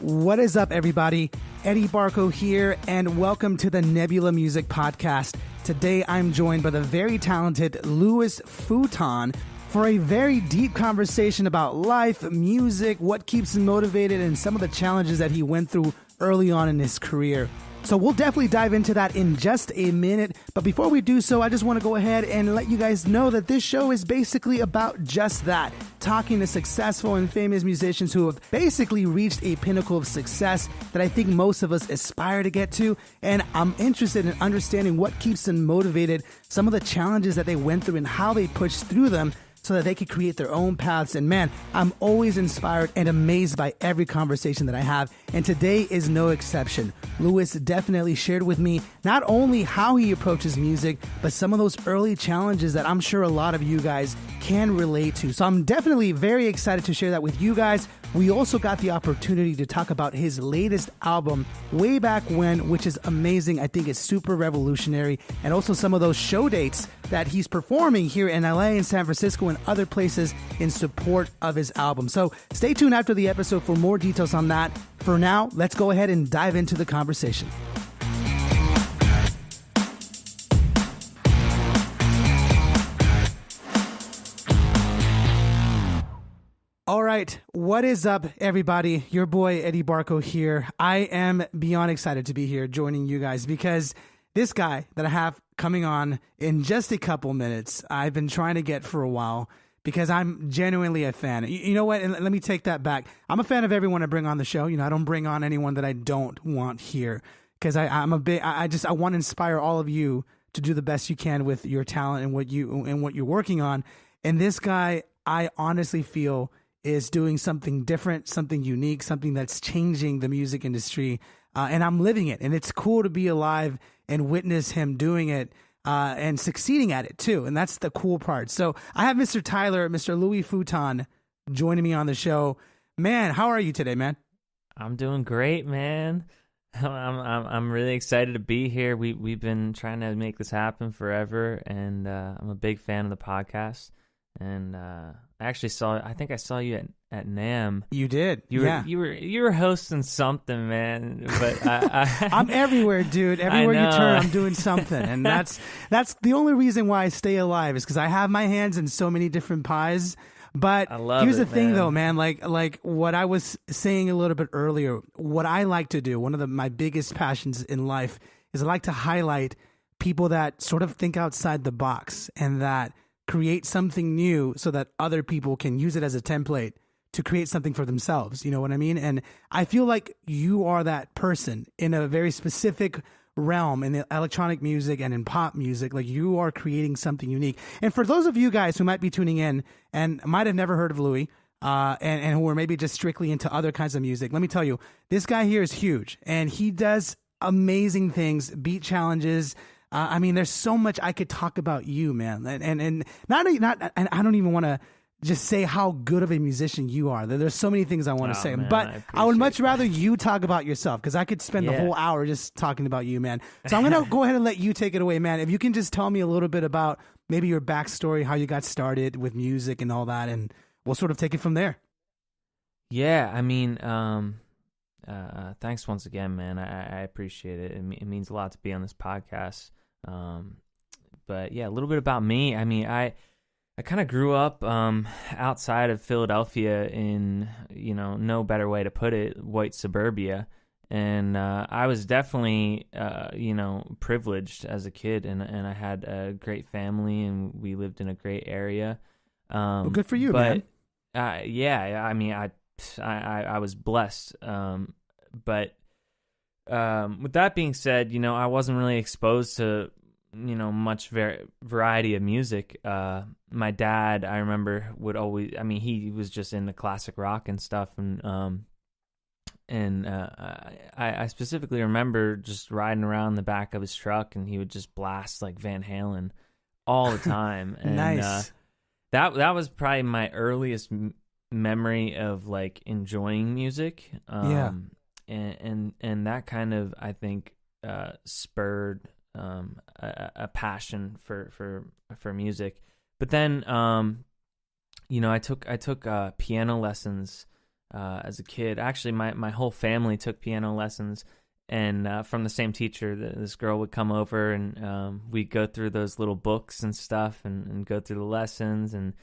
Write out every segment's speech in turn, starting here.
What is up, everybody? Eddie Barco here, and welcome to the Nebula Music Podcast. Today, I'm joined by the very talented Louis Futon for a very deep conversation about life, music, what keeps him motivated, and some of the challenges that he went through early on in his career. So we'll definitely dive into that in just a minute. But before we do so, I just want to go ahead and let you guys know that this show is basically about just that. Talking to successful and famous musicians who have basically reached a pinnacle of success that I think most of us aspire to get to. And I'm interested in understanding what keeps them motivated, some of the challenges that they went through and how they pushed through them, so that they could create their own paths. And man, I'm always inspired and amazed by every conversation that I have. And today is no exception. Louis definitely shared with me not only how he approaches music, but some of those early challenges that I'm sure a lot of you guys can relate to. So I'm definitely very excited to share that with you guys. We also got the opportunity to talk about his latest album way back when, which is amazing. I think it's super revolutionary. And also some of those show dates that he's performing here in LA and San Francisco and other places in support of his album. So stay tuned after the episode for more details on that. For now, let's go ahead and dive into the conversation. All right, what is up, everybody? Your boy Eddie Barco here. I am beyond excited to be here joining you guys because this guy that I have coming on in just a couple minutes, I've been trying to get for a while because I'm genuinely a fan. You know what? And let me take that back. I'm a fan of everyone I bring on the show. You know, I don't bring on anyone that I don't want here because I want to inspire all of you to do the best you can with your talent and what you're working on. And this guy, I honestly feel is doing something different, something unique, something that's changing the music industry. And I'm living it. And it's cool to be alive and witness him doing it and succeeding at it too. And that's the cool part. So I have Mr. Louis Futon joining me on the show. Man, how are you today, man? I'm doing great, man. I'm really excited to be here. We've been trying to make this happen forever, and I'm a big fan of the podcast. And I think I saw you at NAMM. You did. You were hosting something, man. But I'm everywhere, dude. Everywhere you turn, I'm doing something. And that's the only reason why I stay alive is because I have my hands in so many different pies. But here's the thing, though, man. Like what I was saying a little bit earlier, what I like to do, one of my biggest passions in life is I like to highlight people that sort of think outside the box and that create something new so that other people can use it as a template to create something for themselves. You know what I mean? And I feel like you are that person in a very specific realm in the electronic music and in pop music. Like, you are creating something unique. And for those of you guys who might be tuning in and might have never heard of Louis, and who are maybe just strictly into other kinds of music, let me tell you, this guy here is huge and he does amazing things, beat challenges. I mean, there's so much I could talk about you, man, and I don't even want to just say how good of a musician you are. There's so many things I want to say, man, but I would much rather you talk about yourself because I could spend the whole hour just talking about you, man. So I'm gonna go ahead and let you take it away, man. If you can just tell me a little bit about maybe your backstory, how you got started with music and all that, and we'll sort of take it from there. Yeah, I mean, thanks once again, man. I appreciate it. It means a lot to be on this podcast. But yeah, a little bit about me. I mean, I kind of grew up outside of Philadelphia in, no better way to put it, white suburbia. And I was definitely, privileged as a kid, and I had a great family, and we lived in a great area. Well, good for you, man. Yeah, I mean, I was blessed. But with that being said, I wasn't really exposed to, much variety of music. My dad, I remember, would always, he was just into classic rock and stuff. And I specifically remember just riding around the back of his truck, and he would just blast like Van Halen all the time. And, nice. That was probably my earliest memory of like enjoying music. And that kind of, I think, spurred a passion for music. But then I took piano lessons as a kid. Actually, my whole family took piano lessons, and from the same teacher. This girl would come over, and we'd go through those little books and stuff, and go through the lessons, and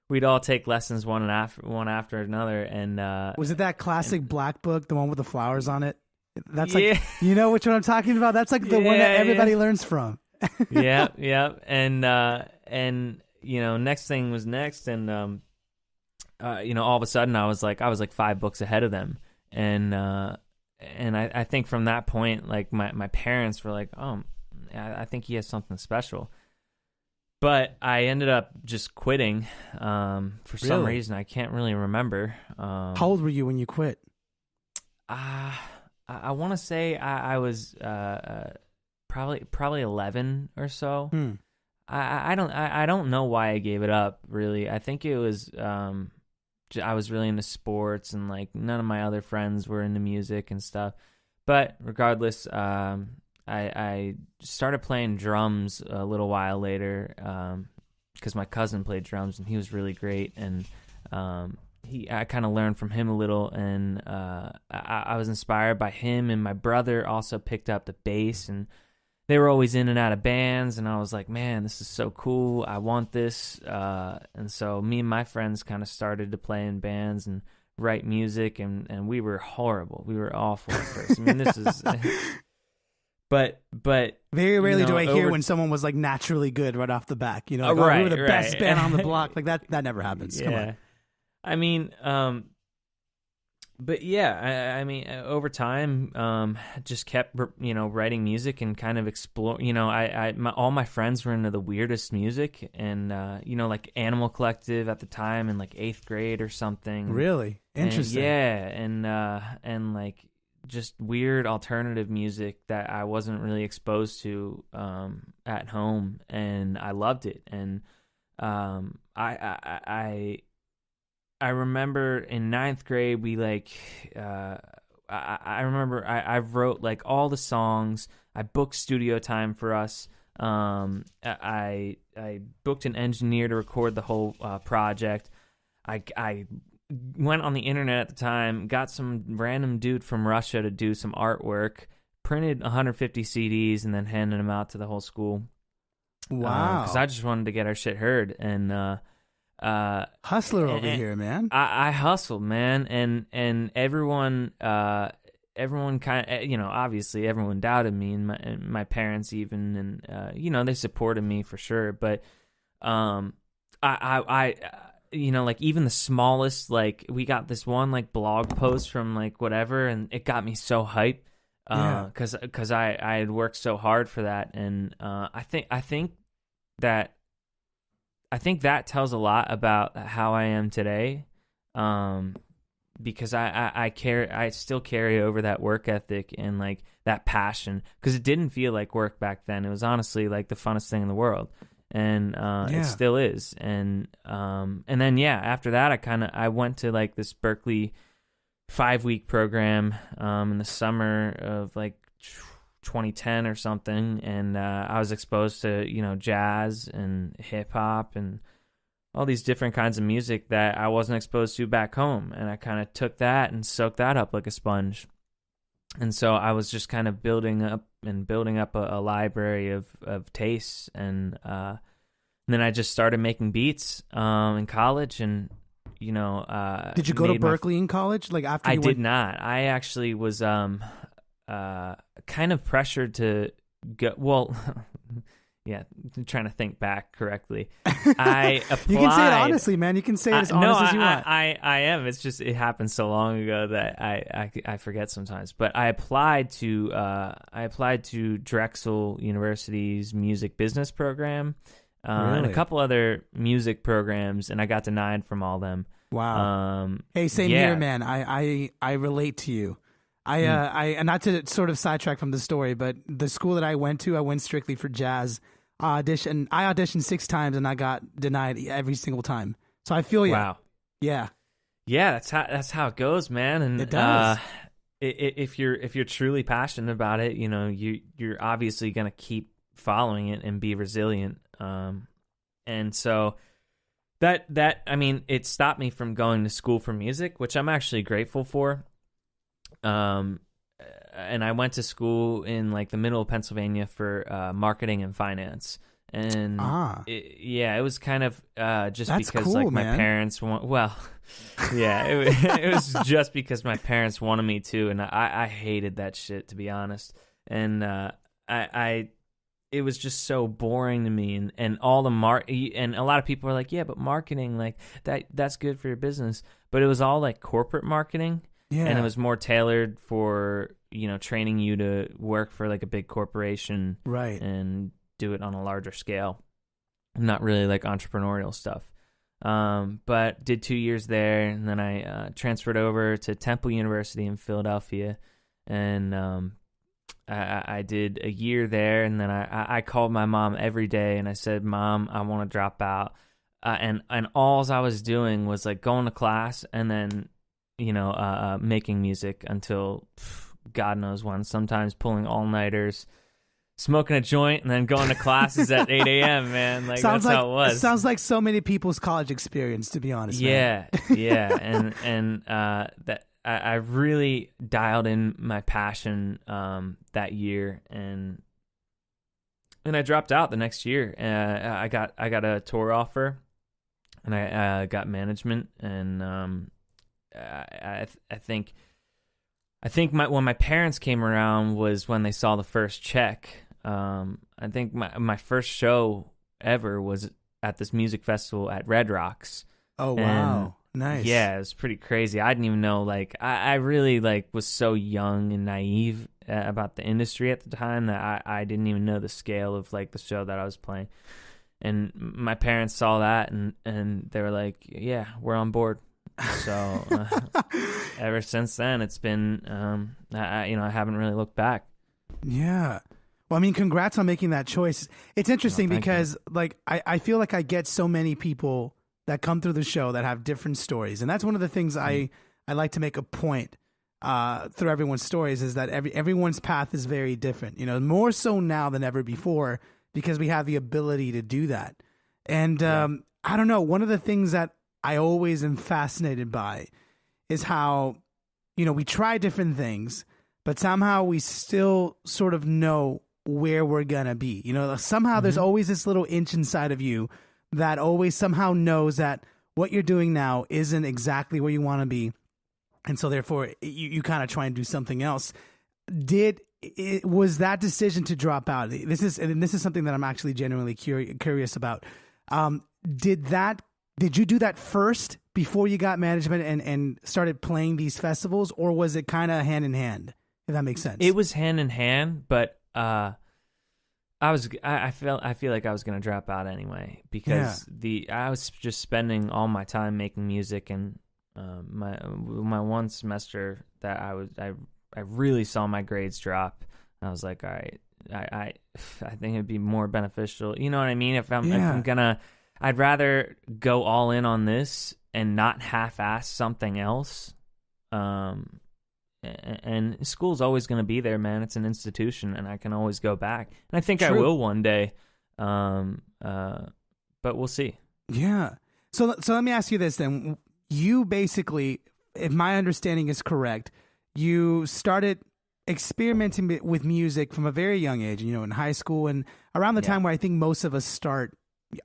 we'd all take lessons one after another. And was it that classic black book, the one with the flowers on it? That's like, you know which one I'm talking about? That's like the one that everybody learns from. Yeah. And next thing was next, and all of a sudden I was like 5 books ahead of them, and I think from that point, like my parents were like, oh, I think he has something special. But I ended up just quitting for some reason. I can't really remember. How old were you when you quit? I want to say I was probably 11 or so. I don't know why I gave it up, really. I think it was I was really into sports, and like none of my other friends were into music and stuff. But regardless, I started playing drums a little while later because my cousin played drums and he was really great, and I kind of learned from him a little, and I was inspired by him. And my brother also picked up the bass, and they were always in and out of bands, and I was like, man, this is so cool. I want this. And so me and my friends kind of started to play in bands and write music, and we were horrible. We were awful at first. I mean, this is... But very rarely do I hear when someone was like naturally good right off the back. You know, like, we were the best band on the block. Like that never happens. Come on. I mean, but yeah, I mean, over time, just kept, writing music and kind of explore, all my friends were into the weirdest music, and, like Animal Collective at the time in like 8th grade or something. Really? Interesting. And like just weird alternative music that I wasn't really exposed to, at home, and I loved it. And, I remember in 9th grade, we I remember I wrote like all the songs. I booked studio time for us. I booked an engineer to record the whole project. I went on the internet at the time, got some random dude from Russia to do some artwork, printed 150 CDs, and then handed them out to the whole school. Wow. Because I just wanted to get our shit heard. And hustler over here, man. I hustled, man, and everyone kind of, obviously everyone doubted me, and my parents even, and they supported me for sure. But I like even the smallest, like we got this one like blog post from like whatever, and it got me so hyped because I had worked so hard for that, and I think that tells a lot about how I am today, because I still carry over that work ethic and like that passion, because it didn't feel like work back then. It was honestly like the funnest thing in the world, and it still is. And then after that I went to like this Berkeley 5-week program in the summer of like 2010 or something, and I was exposed to jazz and hip hop and all these different kinds of music that I wasn't exposed to back home, and I kind of took that and soaked that up like a sponge. And so I was just kind of building up a library of tastes, and then I just started making beats in college. And did you go to Berkeley in college? Like after you did not. I actually was kind of pressured to go. Well, I'm trying to think back correctly. I applied. You can say it honestly, man. You can say it as honest as you want. I am. It's just it happened so long ago that I forget sometimes. But I applied to Drexel University's music business program, and a couple other music programs, and I got denied from all them. Wow. Hey, same here, man. I relate to you. I not to sort of sidetrack from the story, but the school that I went strictly for jazz. I auditioned 6 times and I got denied every single time. So I feel you. Wow. Yeah. Yeah, that's how it goes, man. And it does. If you're truly passionate about it, you're obviously gonna keep following it and be resilient. And so I mean, it stopped me from going to school for music, which I'm actually grateful for. And I went to school in like the middle of Pennsylvania for marketing and finance. And it was kind of just That's because cool, like my man. parents it was just because my parents wanted me to, and I hated that shit, to be honest. And it was just so boring to me, and all the and a lot of people are like, yeah, but marketing, like that's good for your business, but it was all like corporate marketing, and it was more tailored for training you to work for like a big corporation, right, and do it on a larger scale, not really like entrepreneurial stuff. But did 2 years there, and then I transferred over to Temple University in Philadelphia, and I did a year there, and then I called my mom every day, and I said, Mom, I want to drop out. And all I was doing was like going to class, and then making music until God knows when. Sometimes pulling all-nighters, smoking a joint, and then going to classes at 8 a.m., man. Like, that's how it was. It sounds like so many people's college experience, to be honest. Yeah, man. and that I really dialed in my passion that year, and I dropped out the next year. I got a tour offer, and I got management, and I think when my parents came around was when they saw the first check. I think my first show ever was at this music festival at Red Rocks. Oh, wow. Nice. Yeah, it was pretty crazy. I didn't even know, like, I really, like, was so young and naive about the industry at the time that I didn't even know the scale of, like, the show that I was playing. And my parents saw that, and they were like, yeah, we're on board. So ever since then, it's been, I haven't really looked back. Yeah. Well, I mean, congrats on making that choice. It's interesting because, like, I feel like I get so many people that come through the show that have different stories. And that's one of the things I like to make a point through everyone's stories is that everyone's path is very different, more so now than ever before because we have the ability to do that. And I don't know, one of the things that I always am fascinated by is how, we try different things, but somehow we still sort of know where we're gonna be. Somehow there's always this little inch inside of you that always somehow knows that what you're doing now isn't exactly where you want to be, and so therefore you kind of try and do something else. Was that decision to drop out? This is something that I'm actually genuinely curious about. Did you do that first before you got management and started playing these festivals, or was it kind of hand in hand? If that makes sense. It was hand in hand, but I feel like I was gonna drop out anyway because I was just spending all my time making music, and my one semester that I really saw my grades drop. I was like, all right, I think it'd be more beneficial. You know what I mean? If I'm gonna, I'd rather go all in on this and not half-ass something else. And school's always going to be there, man. It's an institution, and I can always go back. And I think I will one day, but we'll see. Yeah. So let me ask you this then. You basically, if my understanding is correct, you started experimenting with music from a very young age, in high school and around the time where I think most of us start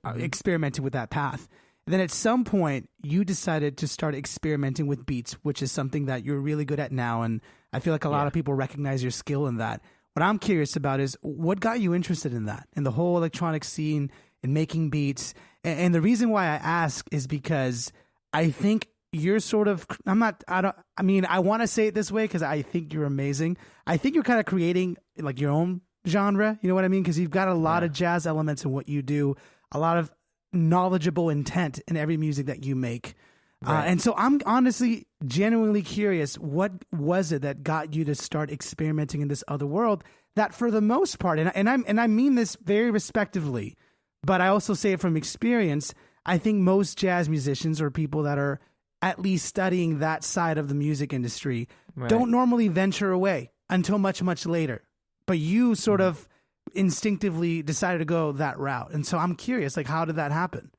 experimenting with that path. And then at some point, you decided to start experimenting with beats, which is something that you're really good at now. And I feel like a lot of people recognize your skill in that. What I'm curious about is what got you interested in that, in the whole electronic scene and making beats. And the reason why I ask is because I think you're sort of, I want to say it this way because I think you're amazing. I think you're kind of creating like your own genre. You know what I mean? Because you've got a lot of jazz elements in what you do, a lot of knowledgeable intent in every music that you make. Right. And so I'm honestly genuinely curious, what was it that got you to start experimenting in this other world that for the most part, and I mean this very respectively, but I also say it from experience, I think most jazz musicians or people that are at least studying that side of the music industry don't normally venture away until much, much later. But you sort of instinctively decided to go that route. And so I'm curious, like, how did that happen?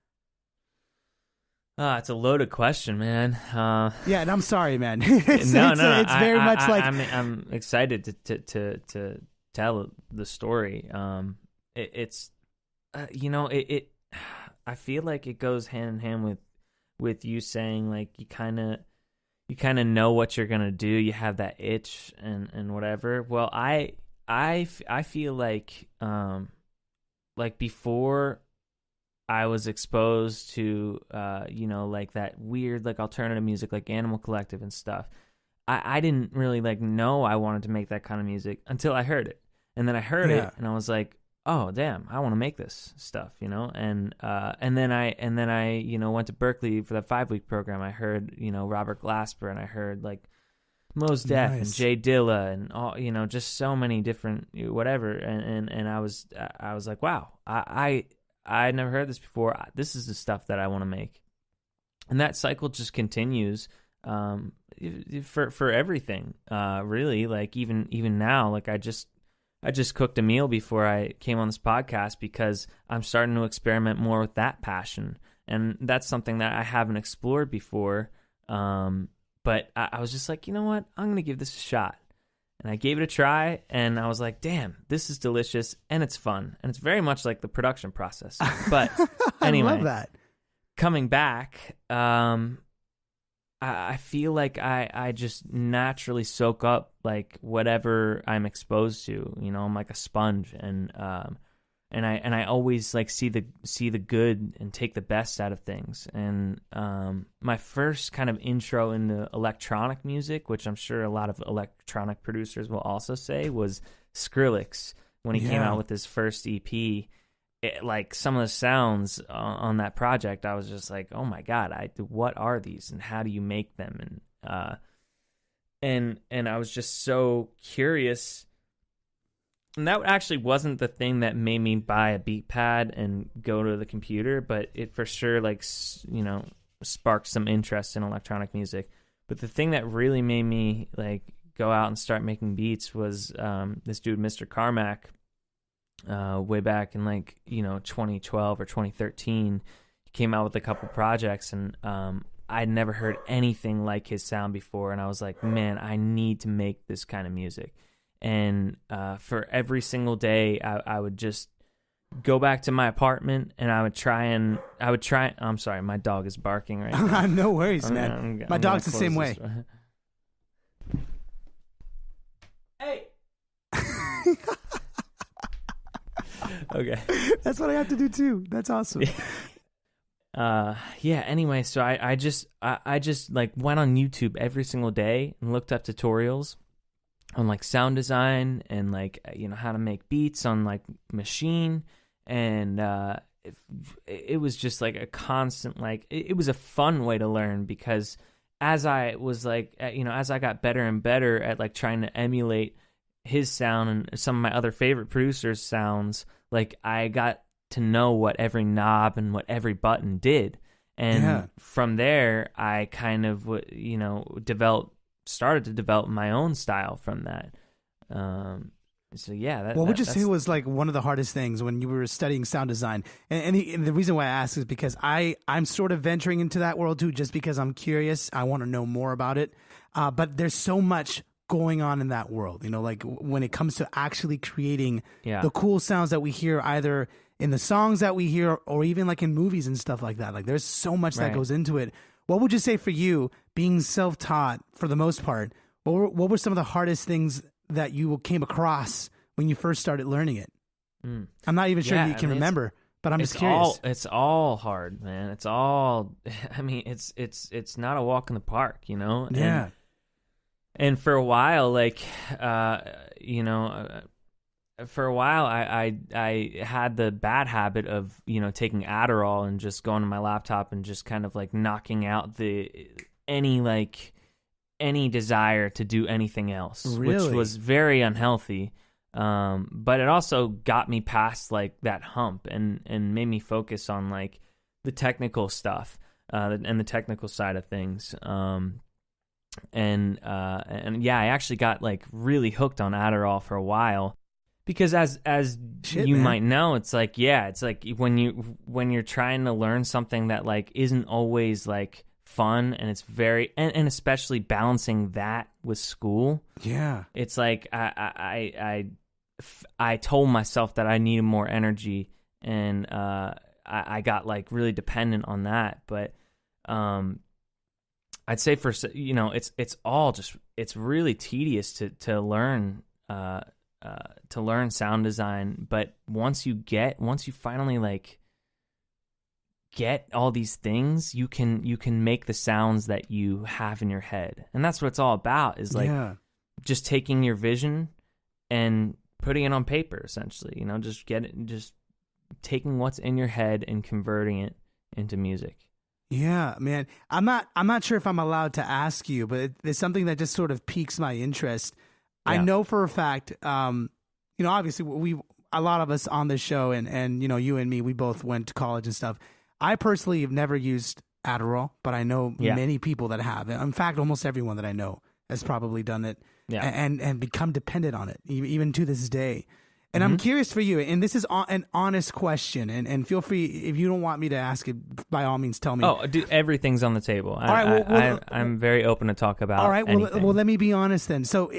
It's a loaded question, man. Yeah, and I'm sorry, man. No, it's very much like I'm excited to tell the story. It's I feel like it goes hand in hand with you saying like you kind of know what you're gonna do. You have that itch and whatever. Well, I feel like before I was exposed to, like that weird, like alternative music, like Animal Collective and stuff. I didn't really like know I wanted to make that kind of music until I heard it. And then I heard it and I was like, oh, damn, I want to make this stuff, And then I went to Berkeley for that 5-week program. I heard, Robert Glasper, and I heard like Mos Def and Jay Dilla and all, just so many different whatever. And I was like, wow, I had never heard this before. This is the stuff that I want to make. And that cycle just continues for everything, really. Like even now, like I just cooked a meal before I came on this podcast because I'm starting to experiment more with that passion. And that's something that I haven't explored before. But I was just like, you know what? I'm going to give this a shot. And I gave it a try, and I was like, damn, this is delicious, and it's fun. And it's very much like the production process. But anyway, I love that. Coming back, I feel like I just naturally soak up like whatever I'm exposed to. I'm like a sponge, and I always like see the good and take the best out of things. And my first kind of intro into electronic music, which I'm sure a lot of electronic producers will also say, was Skrillex when he came out with his first EP. Like some of the sounds on that project, I was just like, oh my god, what are these and how do you make them? And I was just so curious. And that actually wasn't the thing that made me buy a beat pad and go to the computer, but it for sure sparked some interest in electronic music. But the thing that really made me like go out and start making beats was this dude, Mr. Carmack, way back in 2012 or 2013. He came out with a couple projects, and I'd never heard anything like his sound before, and I was like, man, I need to make this kind of music. And for every single day, I would just go back to my apartment, and I would try. I'm sorry, my dog is barking right now. No worries, man. My dog's the same way. Hey. Okay. That's what I have to do too. That's awesome. Anyway, so I just like went on YouTube every single day and looked up tutorials on like sound design and like how to make beats on like Machine. And it was just like a constant, like it was a fun way to learn, because as I was like as I got better and better at like trying to emulate his sound and some of my other favorite producers' sounds, like I got to know what every knob and what every button did. And from there, I kind of started to develop my own style from that. What would you say was like one of the hardest things when you were studying sound design? And the reason why I ask is because I'm sort of venturing into that world too, just because I'm curious. I want to know more about it. But there's so much going on in that world, like when it comes to actually creating the cool sounds that we hear either in the songs that we hear or even like in movies and stuff like that. Like there's so much that goes into it. What would you say for you, being self-taught for the most part, what were some of the hardest things that you came across when you first started learning it? I'm not even sure you can remember, but I'm just curious. It's all hard, man. It's all, it's not a walk in the park, Yeah. And for a while, like, for a while, I had the bad habit of, taking Adderall and just going to my laptop and just kind of like knocking out any desire to do anything else, really? Which was very unhealthy. But it also got me past like that hump and made me focus on like the technical stuff, and the technical side of things. I actually got like really hooked on Adderall for a while. Because as Shit, you man. might know, it's like when you're trying to learn something that like isn't always like fun, and it's very and especially balancing that with school. Yeah. It's like I told myself that I needed more energy, and I got like really dependent on that. But I'd say it's all just, it's really tedious to learn sound design. But once you finally like get all these things, you can make the sounds that you have in your head. And that's what it's all about, is like just taking your vision and putting it on paper, essentially, just taking what's in your head and converting it into music. Yeah, man. I'm not sure if I'm allowed to ask you, but it's something that just sort of piques my interest. I know for a fact, obviously a lot of us on this show, and you and me, we both went to college and stuff. I personally have never used Adderall, but I know many people that have. In fact, almost everyone that I know has probably done it and become dependent on it, even to this day. And I'm curious for you, and this is an honest question, and feel free, if you don't want me to ask it, by all means, tell me. Oh, dude, everything's on the table. All right, I'm very open to talk about. All right, anything. well, let me be honest then. So,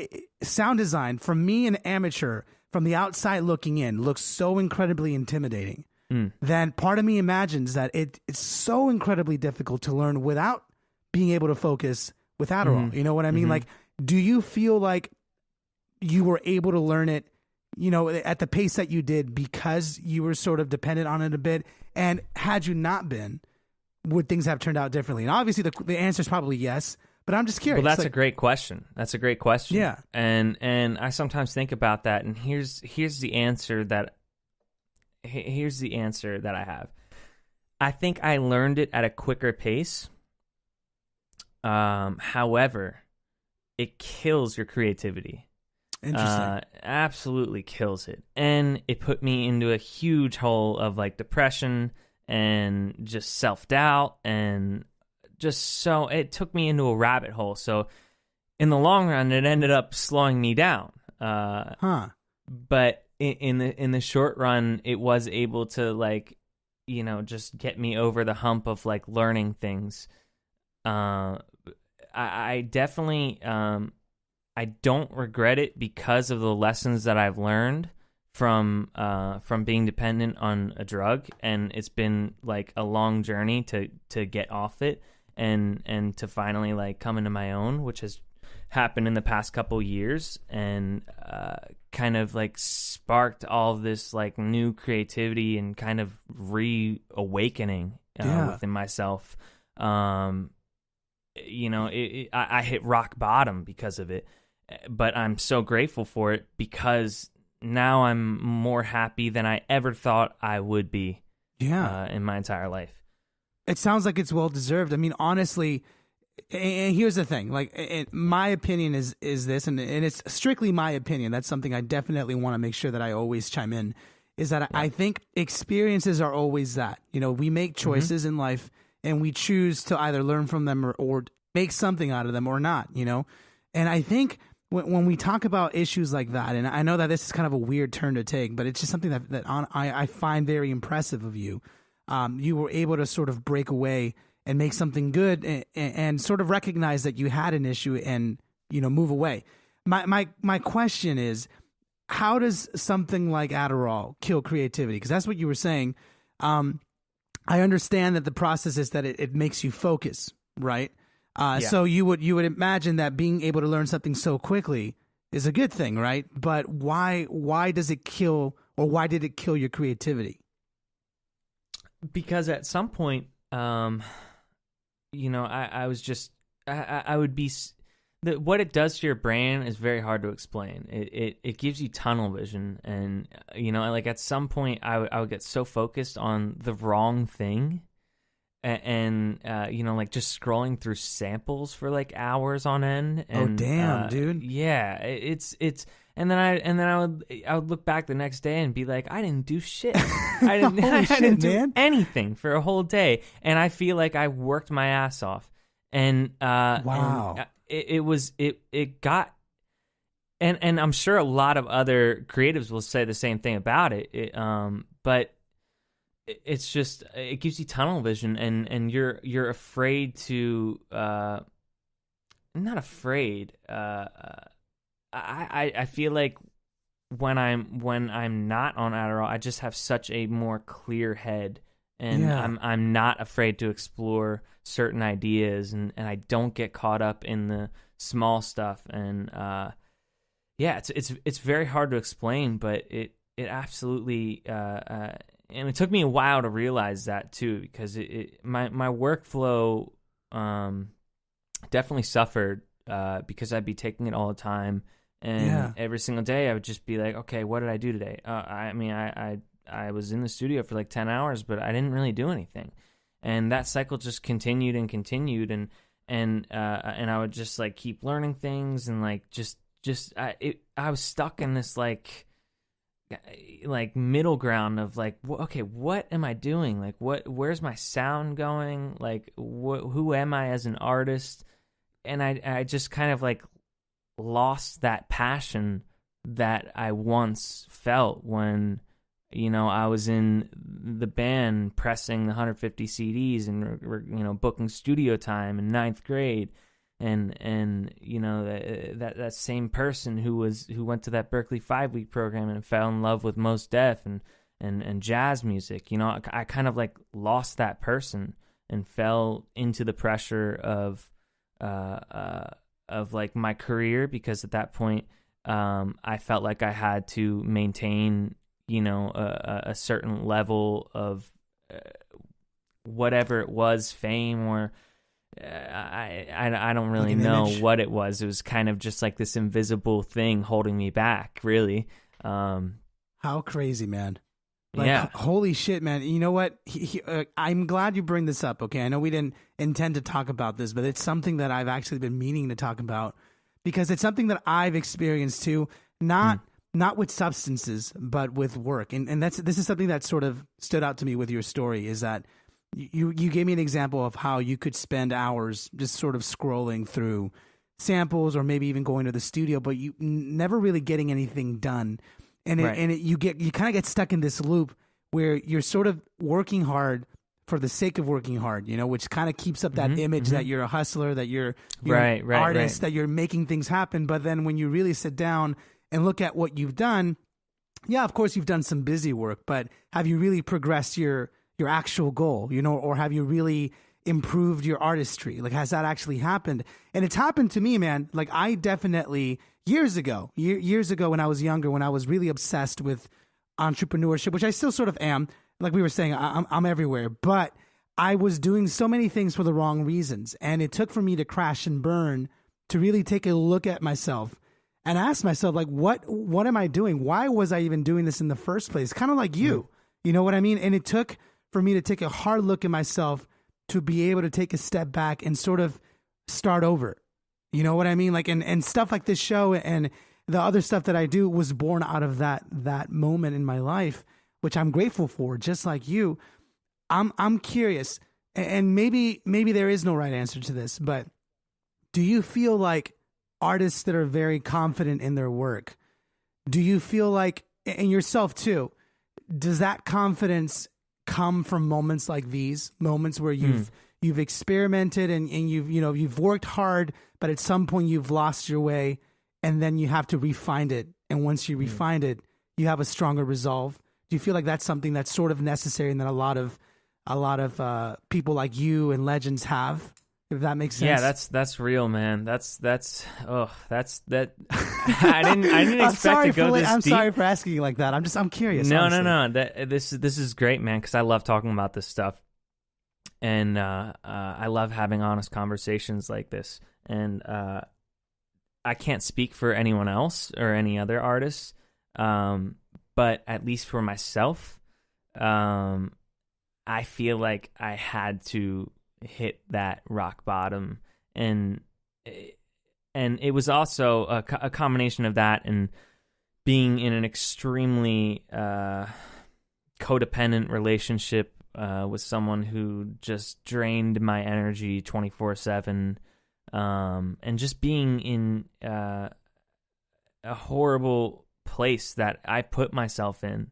sound design, for me, an amateur, from the outside looking in, looks so incredibly intimidating. Then part of me imagines that it's so incredibly difficult to learn without being able to focus with Adderall. You know what I mean? Like, do you feel like you were able to learn it, at the pace that you did because you were sort of dependent on it a bit? And had you not been, would things have turned out differently? And obviously the answer is probably yes, but I'm just curious. Well, that's a great question. Yeah. And I sometimes think about that, and here's the answer that I have. I think I learned it at a quicker pace. However, it kills your creativity. Interesting. Absolutely kills it. And it put me into a huge hole of like depression and just self-doubt, and it took me into a rabbit hole. So in the long run, it ended up slowing me down. But in the short run, it was able to like, just get me over the hump of like learning things. I definitely, I don't regret it because of the lessons that I've learned from being dependent on a drug, and it's been like a long journey to get off it and to finally like come into my own, which has happened in the past couple years, and kind of like sparked all of this like new creativity and kind of reawakening within myself. I hit rock bottom because of it, but I'm so grateful for it because now I'm more happy than I ever thought I would be in my entire life. It sounds like it's well deserved. I mean, honestly, and here's the thing, like, my opinion is this, and it's strictly my opinion. That's something I definitely want to make sure that I always chime in, is that I think experiences are always that. We make choices in life, and we choose to either learn from them or make something out of them or not, And I think when we talk about issues like that, and I know that this is kind of a weird turn to take, but it's just something that I find very impressive of you. You were able to sort of break away and make something good, and sort of recognize that you had an issue and move away. My question is, how does something like Adderall kill creativity? Because that's what you were saying. I understand that the process is that it makes you focus, right? So you would imagine that being able to learn something so quickly is a good thing, right? But why does it kill, or why did it kill your creativity? Because at some point, I was just, I would be, what it does to your brain is very hard to explain. It gives you tunnel vision, and, like at some point I would get so focused on the wrong thing, and like just scrolling through samples for like hours on end. And, oh, damn, dude. Yeah, it's. And then I would look back the next day and be like, I didn't do shit. I didn't do anything for a whole day, and I feel like I worked my ass off. And wow, and it got and I'm sure a lot of other creatives will say the same thing about it. But it's just, it gives you tunnel vision, and you're afraid to, not afraid. I feel like when I'm not on Adderall, I just have such a more clear head, and Yeah. I'm not afraid to explore certain ideas, and I don't get caught up in the small stuff. And yeah, it's very hard to explain, but it absolutely and it took me a while to realize that too, because my workflow definitely suffered because I'd be taking it all the time, and every single day I would just be like, okay, what did I do today? I mean, I was in the studio for like 10 hours, but I didn't really do anything, and that cycle just continued and continued, and I would just like keep learning things, and like I was stuck in this like middle ground of like, okay, what am I doing? Like, where's my sound going? Like, who am I as an artist? And I just kind of like lost that passion that I once felt when, I was in the band pressing the 150 CDs and booking studio time in ninth grade. And that same person who went to that Berkeley 5-week program and fell in love with Mos Def and jazz music, I kind of like lost that person and fell into the pressure of like my career, because at that point I felt like I had to maintain a certain level of whatever it was, fame, or I don't really know what it was. It was kind of just like this invisible thing holding me back, really. How crazy, man. Like, yeah. Holy shit, man. You know what? I'm glad you bring this up, okay? I know we didn't intend to talk about this, but it's something that I've actually been meaning to talk about, because it's something that I've experienced too, not with substances, but with work. And this is something that sort of stood out to me with your story, is that you gave me an example of how you could spend hours just sort of scrolling through samples, or maybe even going to the studio, but you never really getting anything done. And you kind of get stuck in this loop where you're sort of working hard for the sake of working hard, which kind of keeps up that image that you're a hustler, that you're an artist, that you're making things happen. But then when you really sit down and look at what you've done, yeah, of course you've done some busy work, but have you really progressed your actual goal, or have you really improved your artistry? Like, has that actually happened? And it's happened to me, man. Like, I definitely, years ago when I was younger, when I was really obsessed with entrepreneurship, which I still sort of am, like we were saying, I'm everywhere, but I was doing so many things for the wrong reasons. And it took for me to crash and burn to really take a look at myself and ask myself, like, what am I doing? Why was I even doing this in the first place? Kind of like you, you know what I mean? And it took for me to take a hard look at myself to be able to take a step back and sort of start over. You know what I mean? Like, and stuff like this show and the other stuff that I do was born out of that moment in my life, which I'm grateful for, just like you. I'm curious, and maybe there is no right answer to this, but do you feel like artists that are very confident in their work, do you feel like, and yourself too, does that confidence come from moments like these, moments where you've experimented and you've worked hard, but at some point you've lost your way, and then you have to refine it, and once you refine it, you have a stronger resolve? Do you feel like that's something that's sort of necessary and that a lot of people like you and legends have, if that makes sense? Yeah, that's real, man. That's that. I didn't expect to go this deep. I'm sorry for asking you like that. I'm curious. No, honestly. no. This is great, man, because I love talking about this stuff, and I love having honest conversations like this. And I can't speak for anyone else or any other artists, but at least for myself, I feel like I had to hit that rock bottom, and it was also a combination of that and being in an extremely codependent relationship with someone who just drained my energy 24/7, and just being in a horrible place that I put myself in,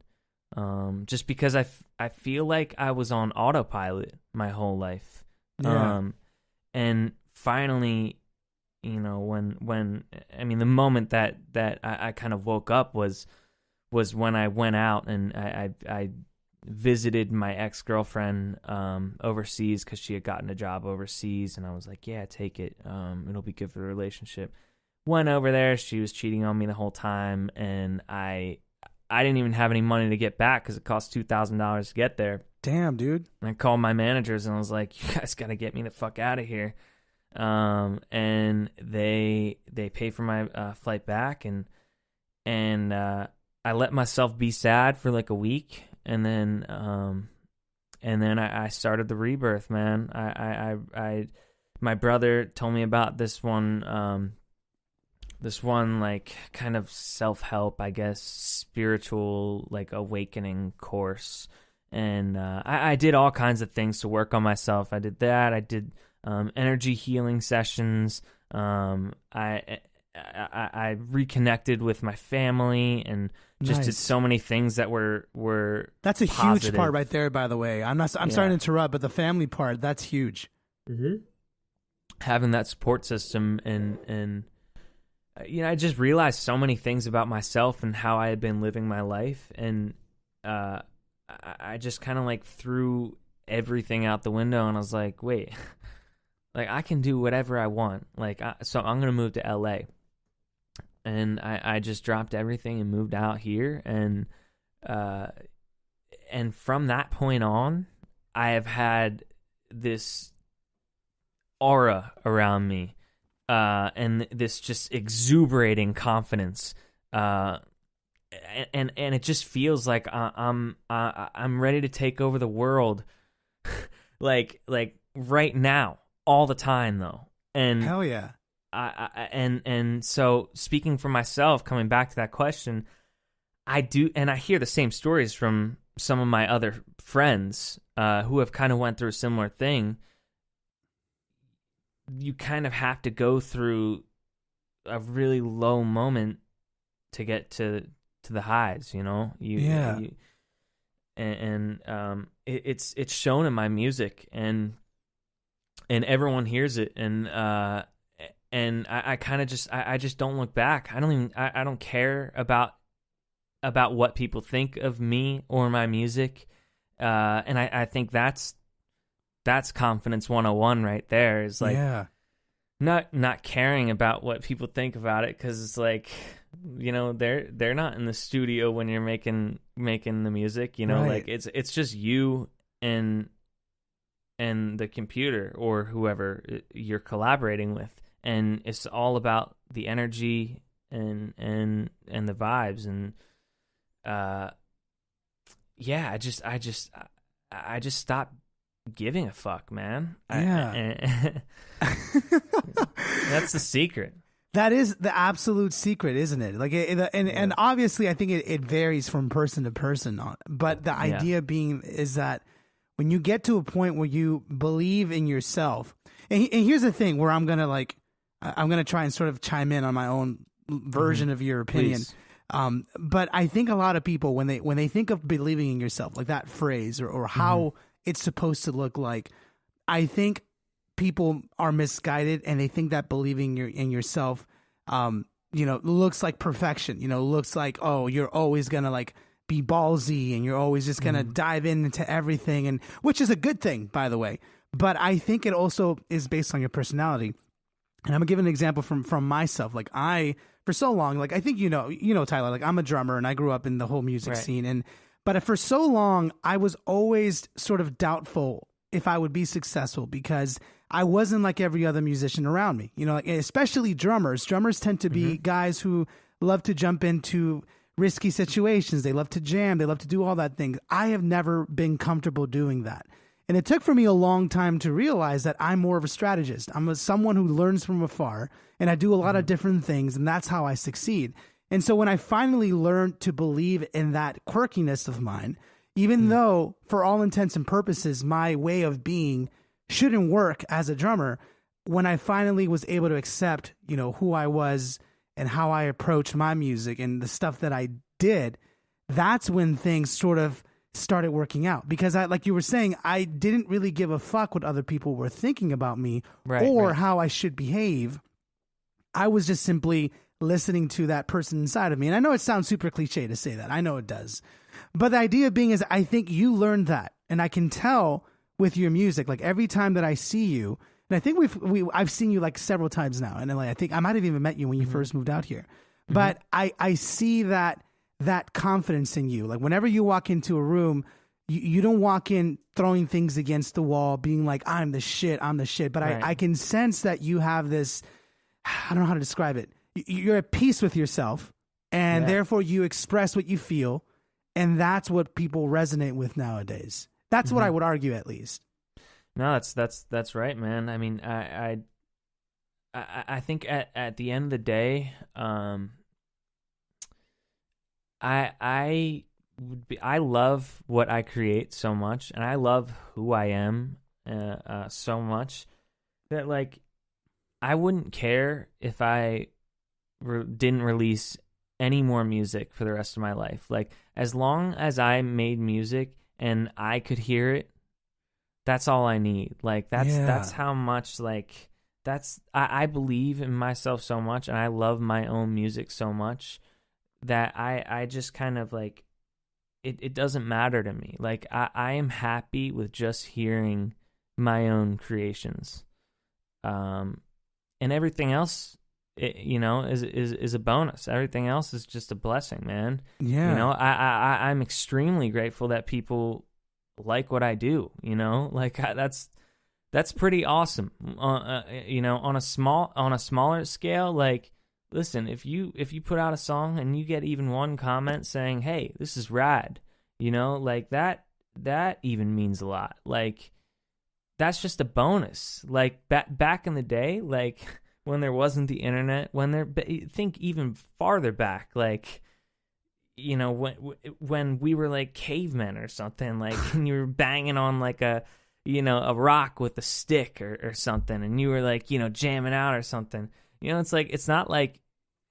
just because I feel like I was on autopilot my whole life. Yeah. And finally, when I mean, the moment that I kind of woke up was when I went out and I visited my ex-girlfriend overseas, because she had gotten a job overseas, and I was like, yeah, take it, it'll be good for the relationship. Went over there, she was cheating on me the whole time, and I didn't even have any money to get back because it cost $2,000 to get there. Damn, dude. And I called my managers and I was like, you guys got to get me the fuck out of here. And they pay for my flight back, and I let myself be sad for like a week, and then I started the rebirth, man. I my brother told me about this one like kind of self-help, I guess, spiritual like awakening course. And I did all kinds of things to work on myself. I did that. I did energy healing sessions. I reconnected with my family and just did so many things that were That's a positive. huge part right there, by the way. I'm sorry to interrupt, but the family part, that's huge. Mm-hmm. Having that support system and I just realized so many things about myself and how I had been living my life, and I just kind of like threw everything out the window, and I was like, wait, like I can do whatever I want. Like, so I'm going to move to LA, and I just dropped everything and moved out here. And from that point on, I have had this aura around me, and this just exuberating confidence, and it just feels like I'm ready to take over the world, like right now, all the time though. And hell yeah. And so, speaking for myself, coming back to that question, I do, and I hear the same stories from some of my other friends who have kind of went through a similar thing. You kind of have to go through a really low moment to get to the highs, it's shown in my music, and everyone hears it, and I kind of just don't look back. I don't care about what people think of me or my music, and I think that's confidence 101 right there. Is like, not caring about what people think about it, because it's like, they're not in the studio when you're making the music, right. Like it's just you and the computer or whoever you're collaborating with, and it's all about the energy and the vibes. And I just stopped giving a fuck, man. That's the secret. That is the absolute secret, isn't it? Like, and obviously, I think it varies from person to person. But the idea being is that when you get to a point where you believe in yourself, and here's the thing, where I'm gonna try and sort of chime in on my own version of your opinion. Please. But I think a lot of people, when they think of believing in yourself, like that phrase or how it's supposed to look like, I think people are misguided, and they think that believing in yourself, looks like perfection. Looks like, oh, you're always gonna like be ballsy, and you're always just gonna dive into everything, and which is a good thing, by the way. But I think it also is based on your personality. And I'm gonna give an example from myself. Like, for so long, like I think Tyler, like I'm a drummer, and I grew up in the whole music scene, but for so long I was always sort of doubtful if I would be successful, because I wasn't like every other musician around me. Like, especially drummers. Drummers tend to be guys who love to jump into risky situations. They love to jam. They love to do all that thing. I have never been comfortable doing that. And it took for me a long time to realize that I'm more of a strategist. I'm someone who learns from afar, and I do a lot of different things, and that's how I succeed. And so when I finally learned to believe in that quirkiness of mine, even though for all intents and purposes, my way of being shouldn't work as a drummer, when I finally was able to accept, who I was and how I approached my music and the stuff that I did, that's when things sort of started working out. Because like you were saying, I didn't really give a fuck what other people were thinking about me or how I should behave. I was just simply listening to that person inside of me. And I know it sounds super cliche to say that. I know it does. But the idea being is I think you learned that. And I can tell with your music, like every time that I see you, and I think I've seen you like several times now. And like, I think I might have even met you when you first moved out here. But I see that confidence in you. Like whenever you walk into a room, you don't walk in throwing things against the wall, being like, I'm the shit. But I can sense that you have this, I don't know how to describe it. You're at peace with yourself, and therefore you express what you feel, and that's what people resonate with nowadays. That's what I would argue, at least. No, that's right, man. I mean, I think at the end of the day, I love what I create so much, and I love who I am so much that like I wouldn't care if I didn't release any more music for the rest of my life. Like as long as I made music and I could hear it, that's all I need. Like that's how much like I believe in myself so much, and I love my own music so much that I just kind of like it doesn't matter to me. Like I am happy with just hearing my own creations. And everything else, is a bonus. Everything else is just a blessing, man. Yeah. I'm extremely grateful that people like what I do. Like that's pretty awesome. On a smaller scale, like, listen, if you put out a song and you get even one comment saying, "Hey, this is rad," like that even means a lot. Like that's just a bonus. Like back in the day, like when there wasn't the internet, think even farther back, like when we were like cavemen or something, like and you were banging on like a rock with a stick or something, and you were like jamming out or something. It's like it's not like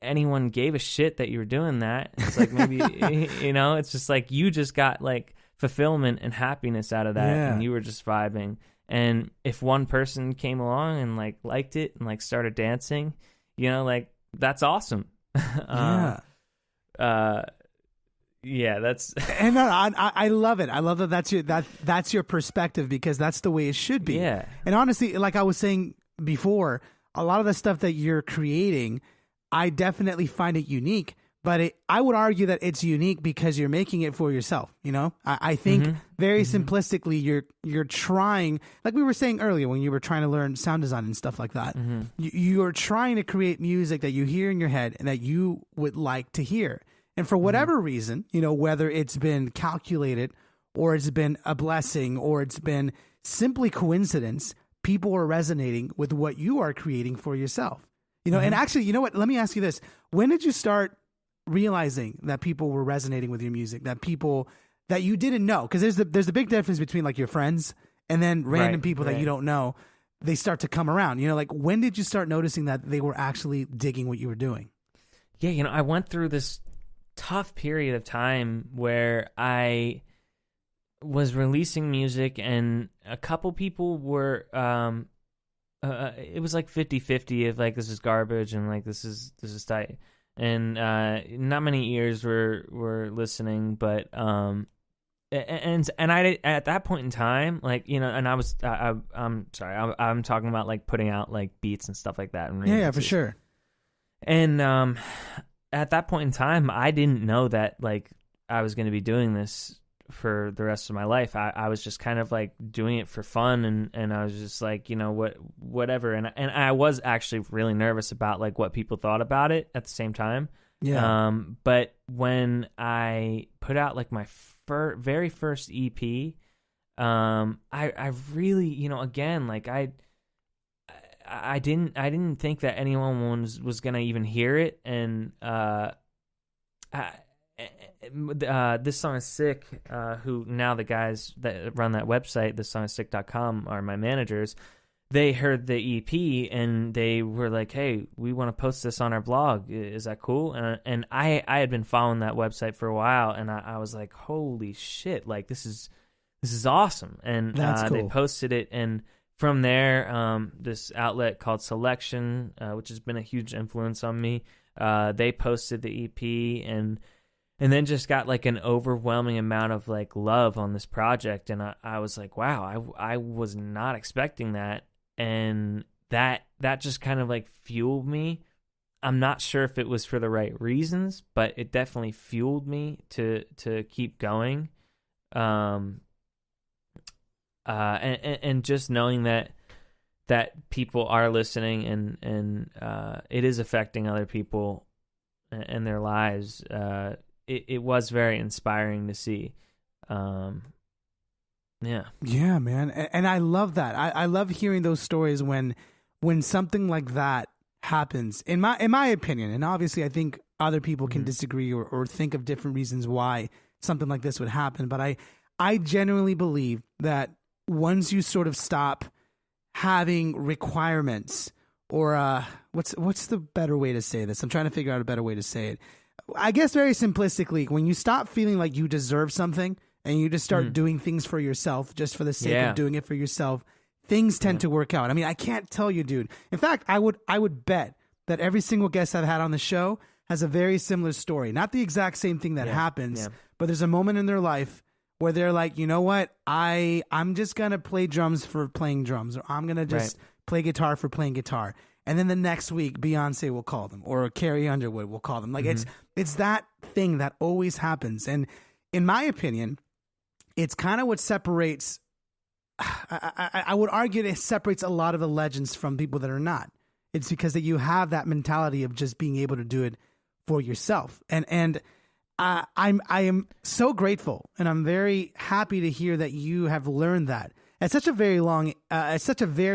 anyone gave a shit that you were doing that. It's like maybe it's just like you just got like fulfillment and happiness out of that, and you were just vibing. And if one person came along and like liked it and like started dancing, like that's awesome. That's and I love it. I love that that's your perspective, because that's the way it should be. Yeah. And honestly, like I was saying before, a lot of the stuff that you're creating, I definitely find it unique. But I would argue that it's unique because you're making it for yourself. I think very simplistically, you're trying, like we were saying earlier when you were trying to learn sound design and stuff like that. You're trying to create music that you hear in your head and that you would like to hear. And for whatever reason, whether it's been calculated or it's been a blessing or it's been simply coincidence, people are resonating with what you are creating for yourself. And actually, you know what? Let me ask you this. When did you start realizing that people were resonating with your music, that people that you didn't know? Because there's a big difference between like your friends and then random people that you don't know. They start to come around. Like when did you start noticing that they were actually digging what you were doing? Yeah, I went through this tough period of time where I was releasing music and a couple people were it was like 50-50 of like this is garbage and like this is tight. And not many ears were listening, but and I at that point in time, like and I was I'm sorry, I'm talking about like putting out like beats and stuff like that. And yeah, for sure. And at that point in time, I didn't know that like I was going to be doing this for the rest of my life. I was just kind of like doing it for fun, and I was just like, whatever. And I was actually really nervous about like what people thought about it at the same time. Yeah. But when I put out like my very first EP, I really, again, like I didn't think that anyone was gonna even hear it, and This Song Is Sick, who now the guys that run that website, thissongissick.com, are my managers. they heard the EP and they were like, "Hey, we want to post this on our blog. Is that cool?" And I had been following that website for a while, and I was like, "Holy shit! Like this is awesome!" And That's cool. They posted it, and from there, this outlet called Selection, which has been a huge influence on me, they posted the EP and then just got like an overwhelming amount of like love on this project, and I was like, wow, I was not expecting that. And that just kind of like fueled me. I'm not sure if it was for the right reasons, but it definitely fueled me to keep going. And just knowing that people are listening and it is affecting other people and their lives. It was very inspiring to see. Yeah, man. And I love that. I love hearing those stories when something like that happens. In my opinion, and obviously I think other people can disagree or think of different reasons why something like this would happen. But I genuinely believe that once you sort of stop having requirements or what's the better way to say this? I'm trying to figure out a better way to say it. I guess very simplistically, when you stop feeling like you deserve something and you just start doing things for yourself just for the sake of doing it for yourself, things tend to work out. I mean, I can't tell you, dude. In fact, I would bet that every single guest I've had on the show has a very similar story. Not the exact same thing that happens, but there's a moment in their life where they're like, you know what? I'm just going to play drums for playing drums, or I'm going to just play guitar for playing guitar. And then the next week, Beyonce will call them, or Carrie Underwood will call them. Like it's that thing that always happens. And in my opinion, it's kind of what separates. I would argue it separates a lot of the legends from people that are not. It's because that you have that mentality of just being able to do it for yourself. And I am so grateful, and I'm very happy to hear that you have learned that at such a very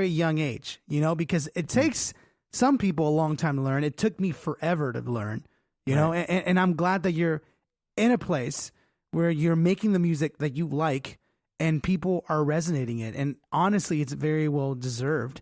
young age, you know, because it takes some people a long time to learn. It took me forever to learn, you know, and I'm glad that you're in a place where you're making the music that you like and people are resonating it. And honestly, it's very well deserved.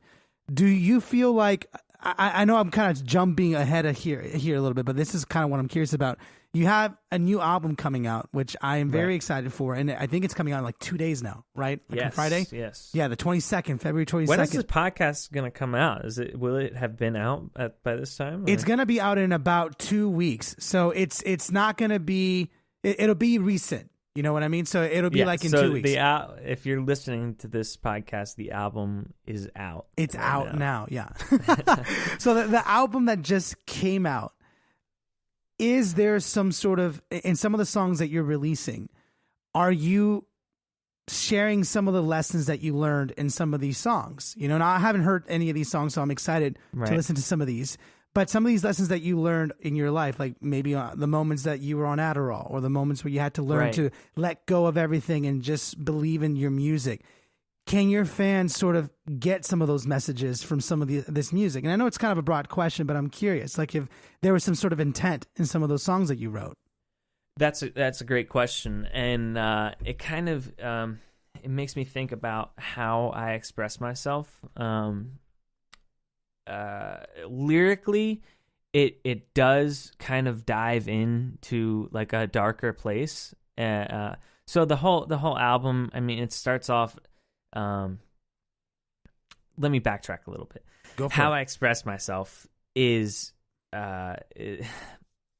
Do you feel like, I know I'm kind of jumping ahead of here a little bit, but this is kind of what I'm curious about. You have a new album coming out, which I am very excited for, and I think it's coming out in like 2 days now, right? Like on Friday? Yes. Yeah, the 22nd, February 22nd. When is this podcast going to come out? Will it have been out by this time? Or? It's going to be out in about 2 weeks. So it's not going to be, it'll be recent. You know what I mean? So it'll be like in 2 weeks. If you're listening to this podcast, the album is out. It's out now, yeah. So the album that just came out, is there some sort of, in some of the songs that you're releasing, are you sharing some of the lessons that you learned in some of these songs? You know, now I haven't heard any of these songs, so I'm excited to listen to some of these. But some of these lessons that you learned in your life, like maybe the moments that you were on Adderall, or the moments where you had to learn to let go of everything and just believe in your music. Can your fans sort of get some of those messages from some of this music? And I know it's kind of a broad question, but I'm curious, like if there was some sort of intent in some of those songs that you wrote. That's a great question, and it kind of it makes me think about how I express myself. Lyrically, it does kind of dive into like a darker place. So the whole album, I mean, it starts off. Let me backtrack a little bit. How I express myself is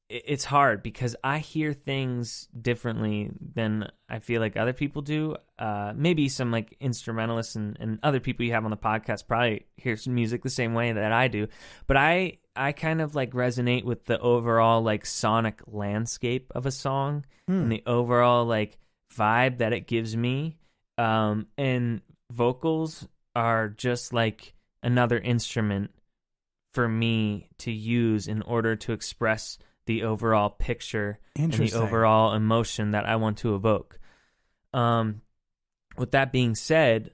it's hard because I hear things differently than I feel like other people do. Maybe some like instrumentalists and other people you have on the podcast probably hear some music the same way that I do. But I kind of like resonate with the overall like sonic landscape of a song and the overall like vibe that it gives me. And vocals are just like another instrument for me to use in order to express the overall picture and the overall emotion that I want to evoke. With that being said,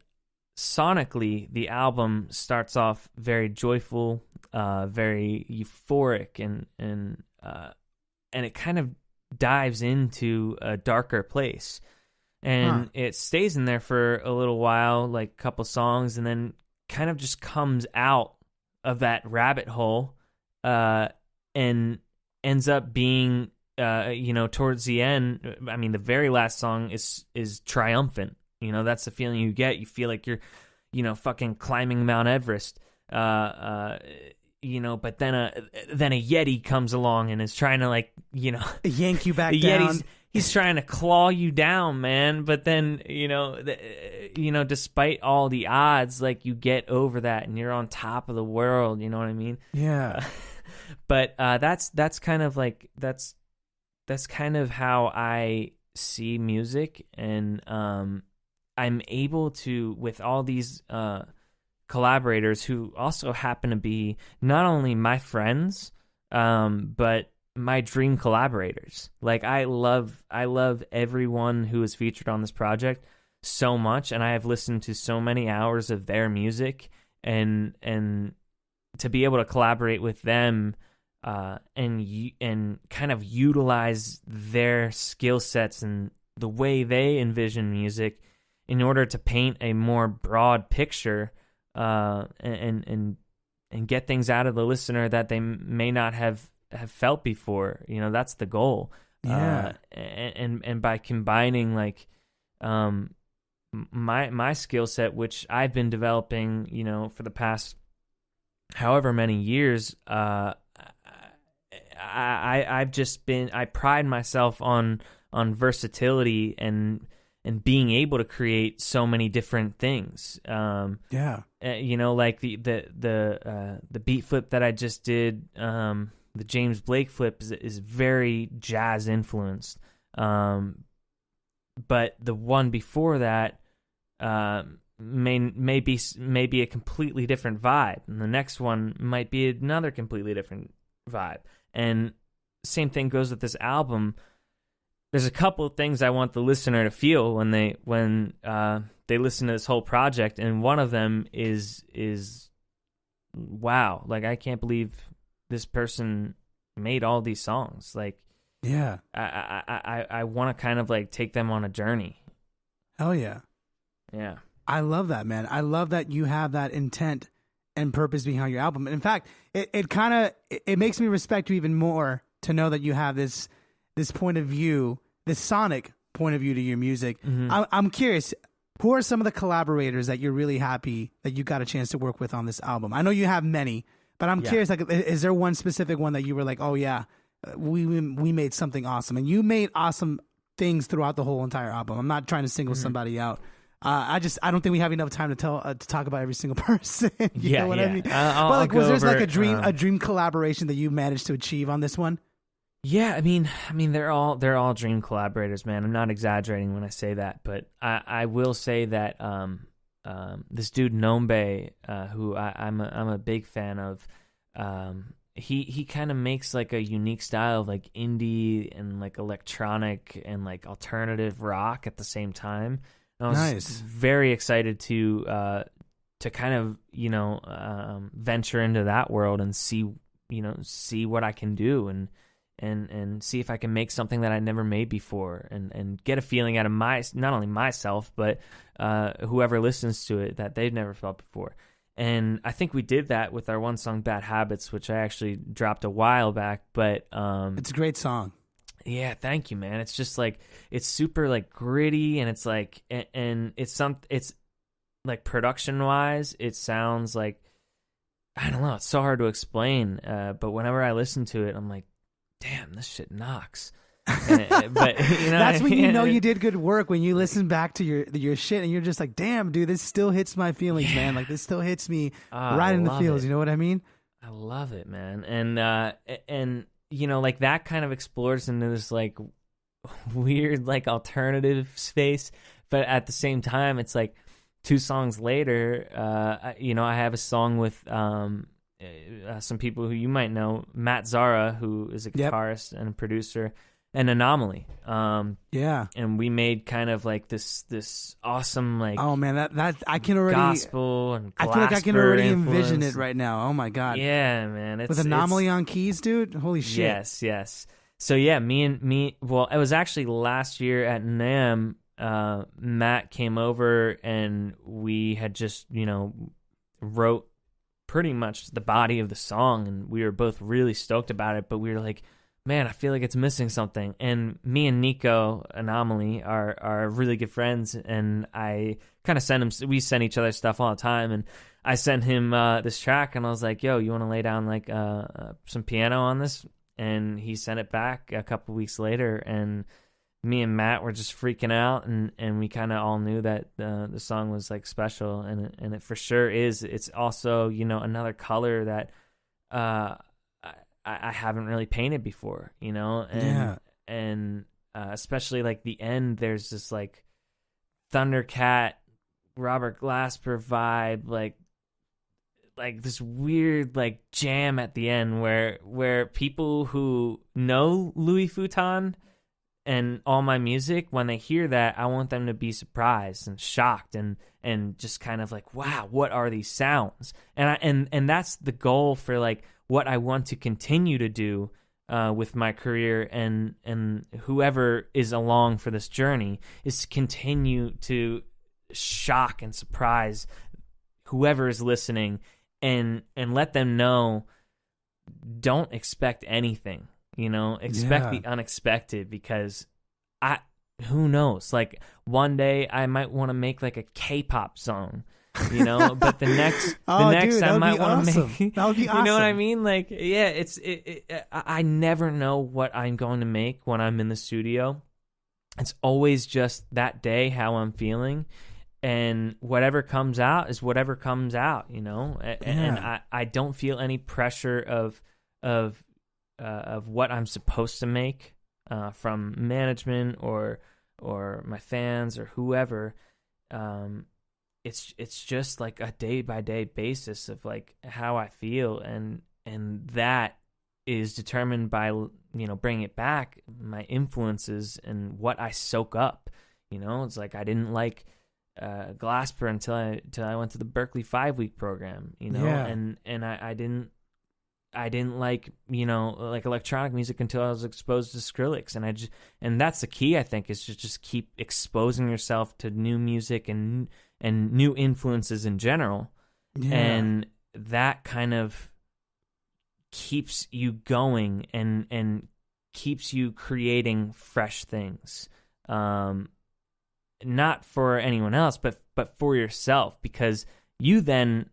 sonically, the album starts off very joyful, very euphoric, and it kind of dives into a darker place. And it stays in there for a little while, like a couple songs, and then kind of just comes out of that rabbit hole, and ends up being, towards the end. I mean, the very last song is triumphant. That's the feeling you get. You feel like you're, fucking climbing Mount Everest. But then a Yeti comes along and is trying to yank you back the down. He's trying to claw you down, man. But then, despite all the odds, you get over that and you're on top of the world. You know what I mean? Yeah. But that's kind of that's kind of how I see music, and I'm able to, with all these collaborators who also happen to be not only my friends, but my dream collaborators. I love everyone who is featured on this project so much, and I have listened to so many hours of their music, and to be able to collaborate with them, and kind of utilize their skill sets and the way they envision music in order to paint a more broad picture, and get things out of the listener that they may not have felt before. That's the goal. Yeah. And by combining my skill set, which I've been developing, for the past however many years, I pride myself on versatility and being able to create so many different things. The beat flip that I just did, the James Blake flip is very jazz influenced. But the one before that may be a completely different vibe, and the next one might be another completely different vibe. And same thing goes with this album. There's a couple of things I want the listener to feel when they listen to this whole project, and one of them is wow, I can't believe this person made all these songs. Yeah, I want to kind of take them on a journey. Hell yeah. Yeah. I love that, man. I love that you have that intent and purpose behind your album. In fact, it makes me respect you even more to know that you have this point of view, this sonic point of view to your music. Mm-hmm. I'm curious, who are some of the collaborators that you're really happy that you got a chance to work with on this album? I know you have many, but I'm curious, is there one specific one that you were like, oh yeah, we made something awesome, and you made awesome things throughout the whole entire album? I'm not trying to single somebody out. I don't think we have enough time to talk about every single person. You know what I mean? Was there a dream collaboration that you managed to achieve on this one? Yeah, I mean, they're all dream collaborators, man. I'm not exaggerating when I say that, but I will say that this dude Nombe, who I'm a big fan of, he kind of makes a unique style of indie and electronic and alternative rock at the same time. I was very excited to kind of venture into that world and see what I can do, and see if I can make something that I never made before, and get a feeling out of not only myself but whoever listens to it that they've never felt before. And I think we did that with our one song Bad Habits, which I actually dropped a while back, but it's a great song. Yeah, thank you, man. It's just it's super gritty, and it's and it's production wise, it sounds I don't know, it's so hard to explain. But whenever I listen to it, I'm like, damn, this shit knocks. But that's when you know you did good work, when you listen back to your shit and you're just like, damn, dude, this still hits my feelings, man. This still hits me right in the feels. You know what I mean? I love it, man. And that kind of explores into this weird alternative space, but at the same time, it's 2 songs later, I have a song with some people who you might know, Matt Zara, who is a guitarist and a producer, and Anomaly. And we made kind of this awesome oh man, that I can already gospel and I feel like I can already influence. envision it right now. Oh my god. Yeah, man. With Anomaly on keys, dude. Holy shit. Yes. So yeah, well, it was actually last year at NAMM. Matt came over and we had just wrote pretty much the body of the song, and we were both really stoked about it, but we were like, man, I feel like it's missing something. And me and Nico Anomaly are really good friends, and I kind of we send each other stuff all the time, and I sent him this track, and I was like, yo, you want to lay down like some piano on this? And he sent it back a couple weeks later, and me and Matt were just freaking out, and we kind of all knew that the song was like special, and it for sure is. It's also, you know, another color that I haven't really painted before, you know, and especially like the end, there's this like Thundercat, Robert Glasper vibe, like this weird like jam at the end where people who know Louis Futon and all my music, when they hear that, I want them to be surprised and shocked and just kind of like, wow, what are these sounds? And that's the goal for like what I want to continue to do with my career, and whoever is along for this journey is to continue to shock and surprise whoever is listening, and let them know, don't expect anything, you know, expect the unexpected, because who knows, like one day I might want to make like a K-pop song, you know, but the next dude, I might want to make, that would be awesome. You know what I mean? Like, yeah, I never know what I'm going to make when I'm in the studio. It's always just that day, how I'm feeling, and whatever comes out is whatever comes out, you know. And I don't feel any pressure of what I'm supposed to make from management or my fans or whoever. It's just like a day by day basis of like how I feel, and that is determined by, you know, bringing it back, my influences and what I soak up. You know, it's like I didn't like Glasper until I went to the Berkeley 5-week program. You know, and I didn't like, you know, like electronic music until I was exposed to Skrillex, and that's the key, I think, is just keep exposing yourself to new music and new influences in general, and that kind of keeps you going and keeps you creating fresh things, not for anyone else, but for yourself, because you then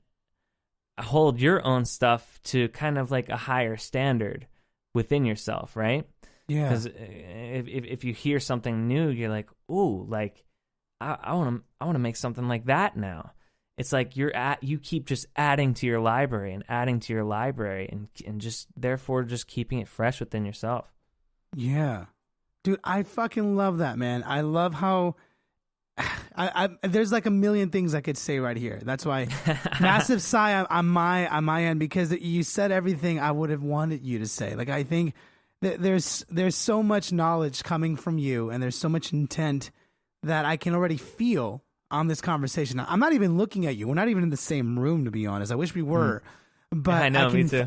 hold your own stuff to kind of like a higher standard within yourself, right? Yeah. Because if you hear something new, you're like, ooh, like I want to make something like that now. It's like you keep just adding to your library and adding to your library, and just therefore just keeping it fresh within yourself. Yeah, dude, I fucking love that, man. I love how. There's like a million things I could say right here. That's why massive sigh on my end, because you said everything I would have wanted you to say. Like, I think that there's so much knowledge coming from you, and there's so much intent that I can already feel on this conversation. I'm not even looking at you. We're not even in the same room, to be honest. I wish we were, but I know, me too.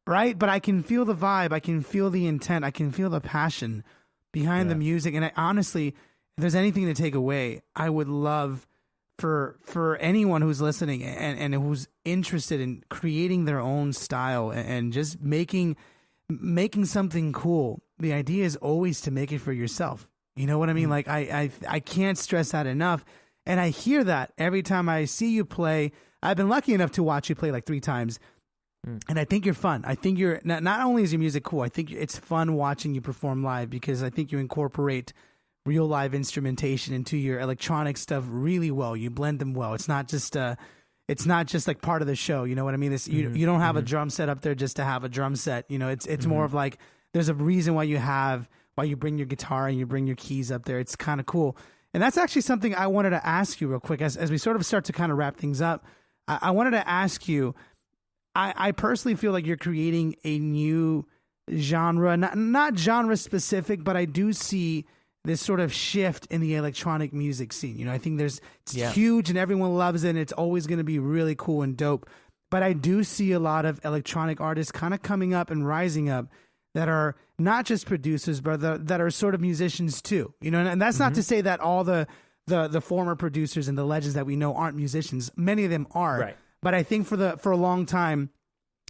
Right? But I can feel the vibe. I can feel the intent. I can feel the passion behind the music. And I honestly, if there's anything to take away, I would love for anyone who's listening and who's interested in creating their own style and just making something cool. The idea is always to make it for yourself. You know what I mean? Like I can't stress that enough. And I hear that every time I see you play. I've been lucky enough to watch you play like 3 times. And I think you're fun. I think you're not only is your music cool, I think it's fun watching you perform live, because I think you incorporate real live instrumentation into your electronic stuff really well. You blend them well. It's not just like part of the show. You know what I mean? You don't have a drum set up there just to have a drum set. You know, it's more of like there's a reason why you bring your guitar and you bring your keys up there. It's kind of cool. And that's actually something I wanted to ask you real quick as we sort of start to kind of wrap things up. I wanted to ask you, I personally feel like you're creating a new genre, not genre specific, but I do see this sort of shift in the electronic music scene. You know, I think it's huge and everyone loves it, and it's always going to be really cool and dope. But I do see a lot of electronic artists kind of coming up and rising up that are not just producers, but that are sort of musicians too. You know, and that's not to say that all the former producers and the legends that we know aren't musicians. Many of them are. Right. But I think for a long time,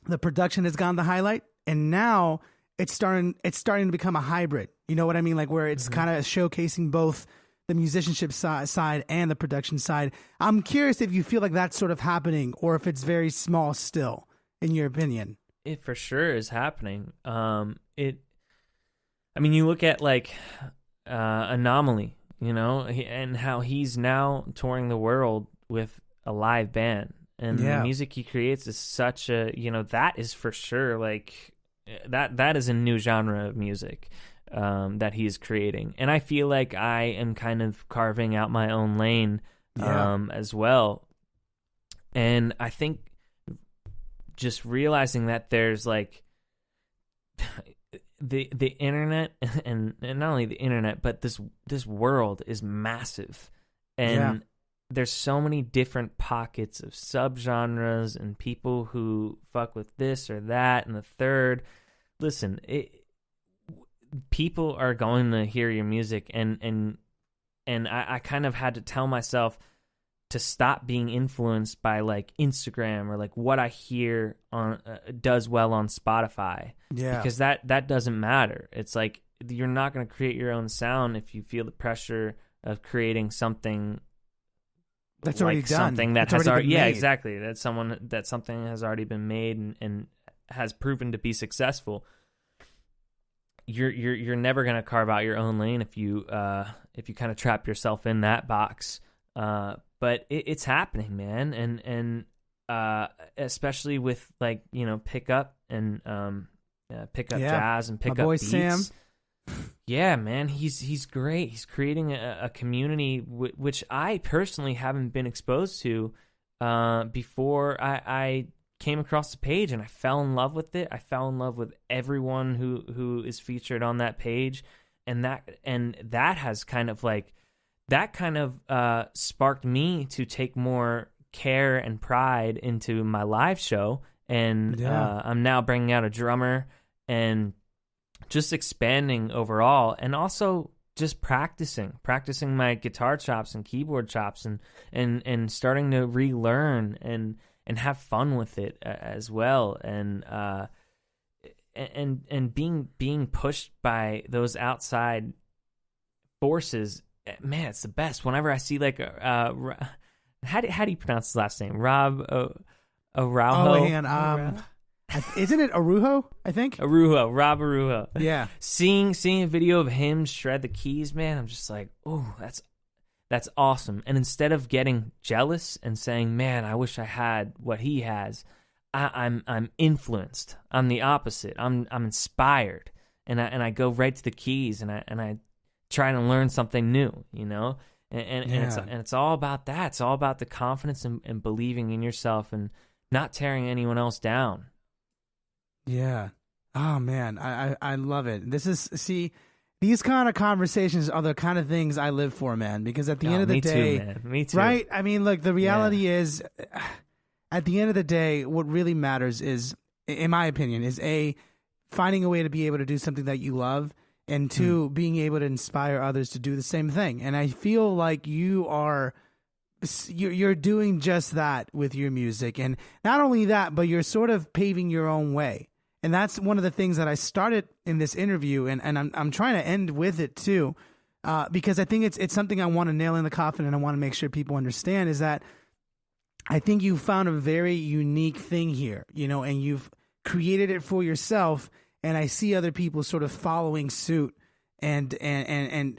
the production has gone the highlight, and now it's starting to become a hybrid. You know what I mean? Like where it's kind of showcasing both the musicianship side and the production side. I'm curious if you feel like that's sort of happening, or if it's very small still, in your opinion. It for sure is happening. I mean, you look at like Anomaly, you know, and how he's now touring the world with a live band, and the music he creates is such a, you know, that is for sure like that is a new genre of music that he's creating, and I feel like I am kind of carving out my own lane as well. And I think just realizing that there's like the internet, and not only the internet, but this world is massive, and there's so many different pockets of subgenres and people who fuck with this or that and the third. Listen, people are going to hear your music, and I kind of had to tell myself to stop being influenced by like Instagram or like what I hear on does well on Spotify. Yeah, because that doesn't matter. It's like you're not going to create your own sound if you feel the pressure of creating something that's already done. Something that has already made. Exactly. That something has already been made and has proven to be successful. You're never going to carve out your own lane if you kind of trap yourself in that box. But it's happening, man, and especially with like, you know, pickup and pickup jazz and pickup beats. Sam. Yeah, man, he's great. He's creating a community which I personally haven't been exposed to before I came across the page, and I fell in love with it. I fell in love with everyone who is featured on that page, and that has kind of like sparked me to take more care and pride into my live show, and I'm now bringing out a drummer and just expanding overall, and also just practicing my guitar chops and keyboard chops, and starting to relearn and have fun with it as well, and being pushed by those outside forces. Man, it's the best. Whenever I see like how do you pronounce his last name? Rob Araujo. Oh, man, isn't it Arujo? I think Rob Araujo. Yeah. Seeing a video of him shred the keys, man, I'm just like, oh, that's awesome. And instead of getting jealous and saying, man, I wish I had what he has, I'm influenced. I'm the opposite. I'm inspired, and I go right to the keys, and I trying to learn something new, you know, and it's all about that. It's all about the confidence and believing in yourself and not tearing anyone else down. Yeah. Oh man, I love it. These kind of conversations are the kind of things I live for, man, because at the end of the day, too, man. Me too. Right? I mean, look, the reality is, at the end of the day, what really matters is, in my opinion, is finding a way to be able to do something that you love, and two, being able to inspire others to do the same thing. And I feel like you're doing just that with your music. And not only that, but you're sort of paving your own way. And that's one of the things that I started in this interview, and I'm trying to end with it too, because I think it's something I want to nail in the coffin, and I want to make sure people understand, is that I think you found a very unique thing here, you know, and you've created it for yourself. And I see other people sort of following suit and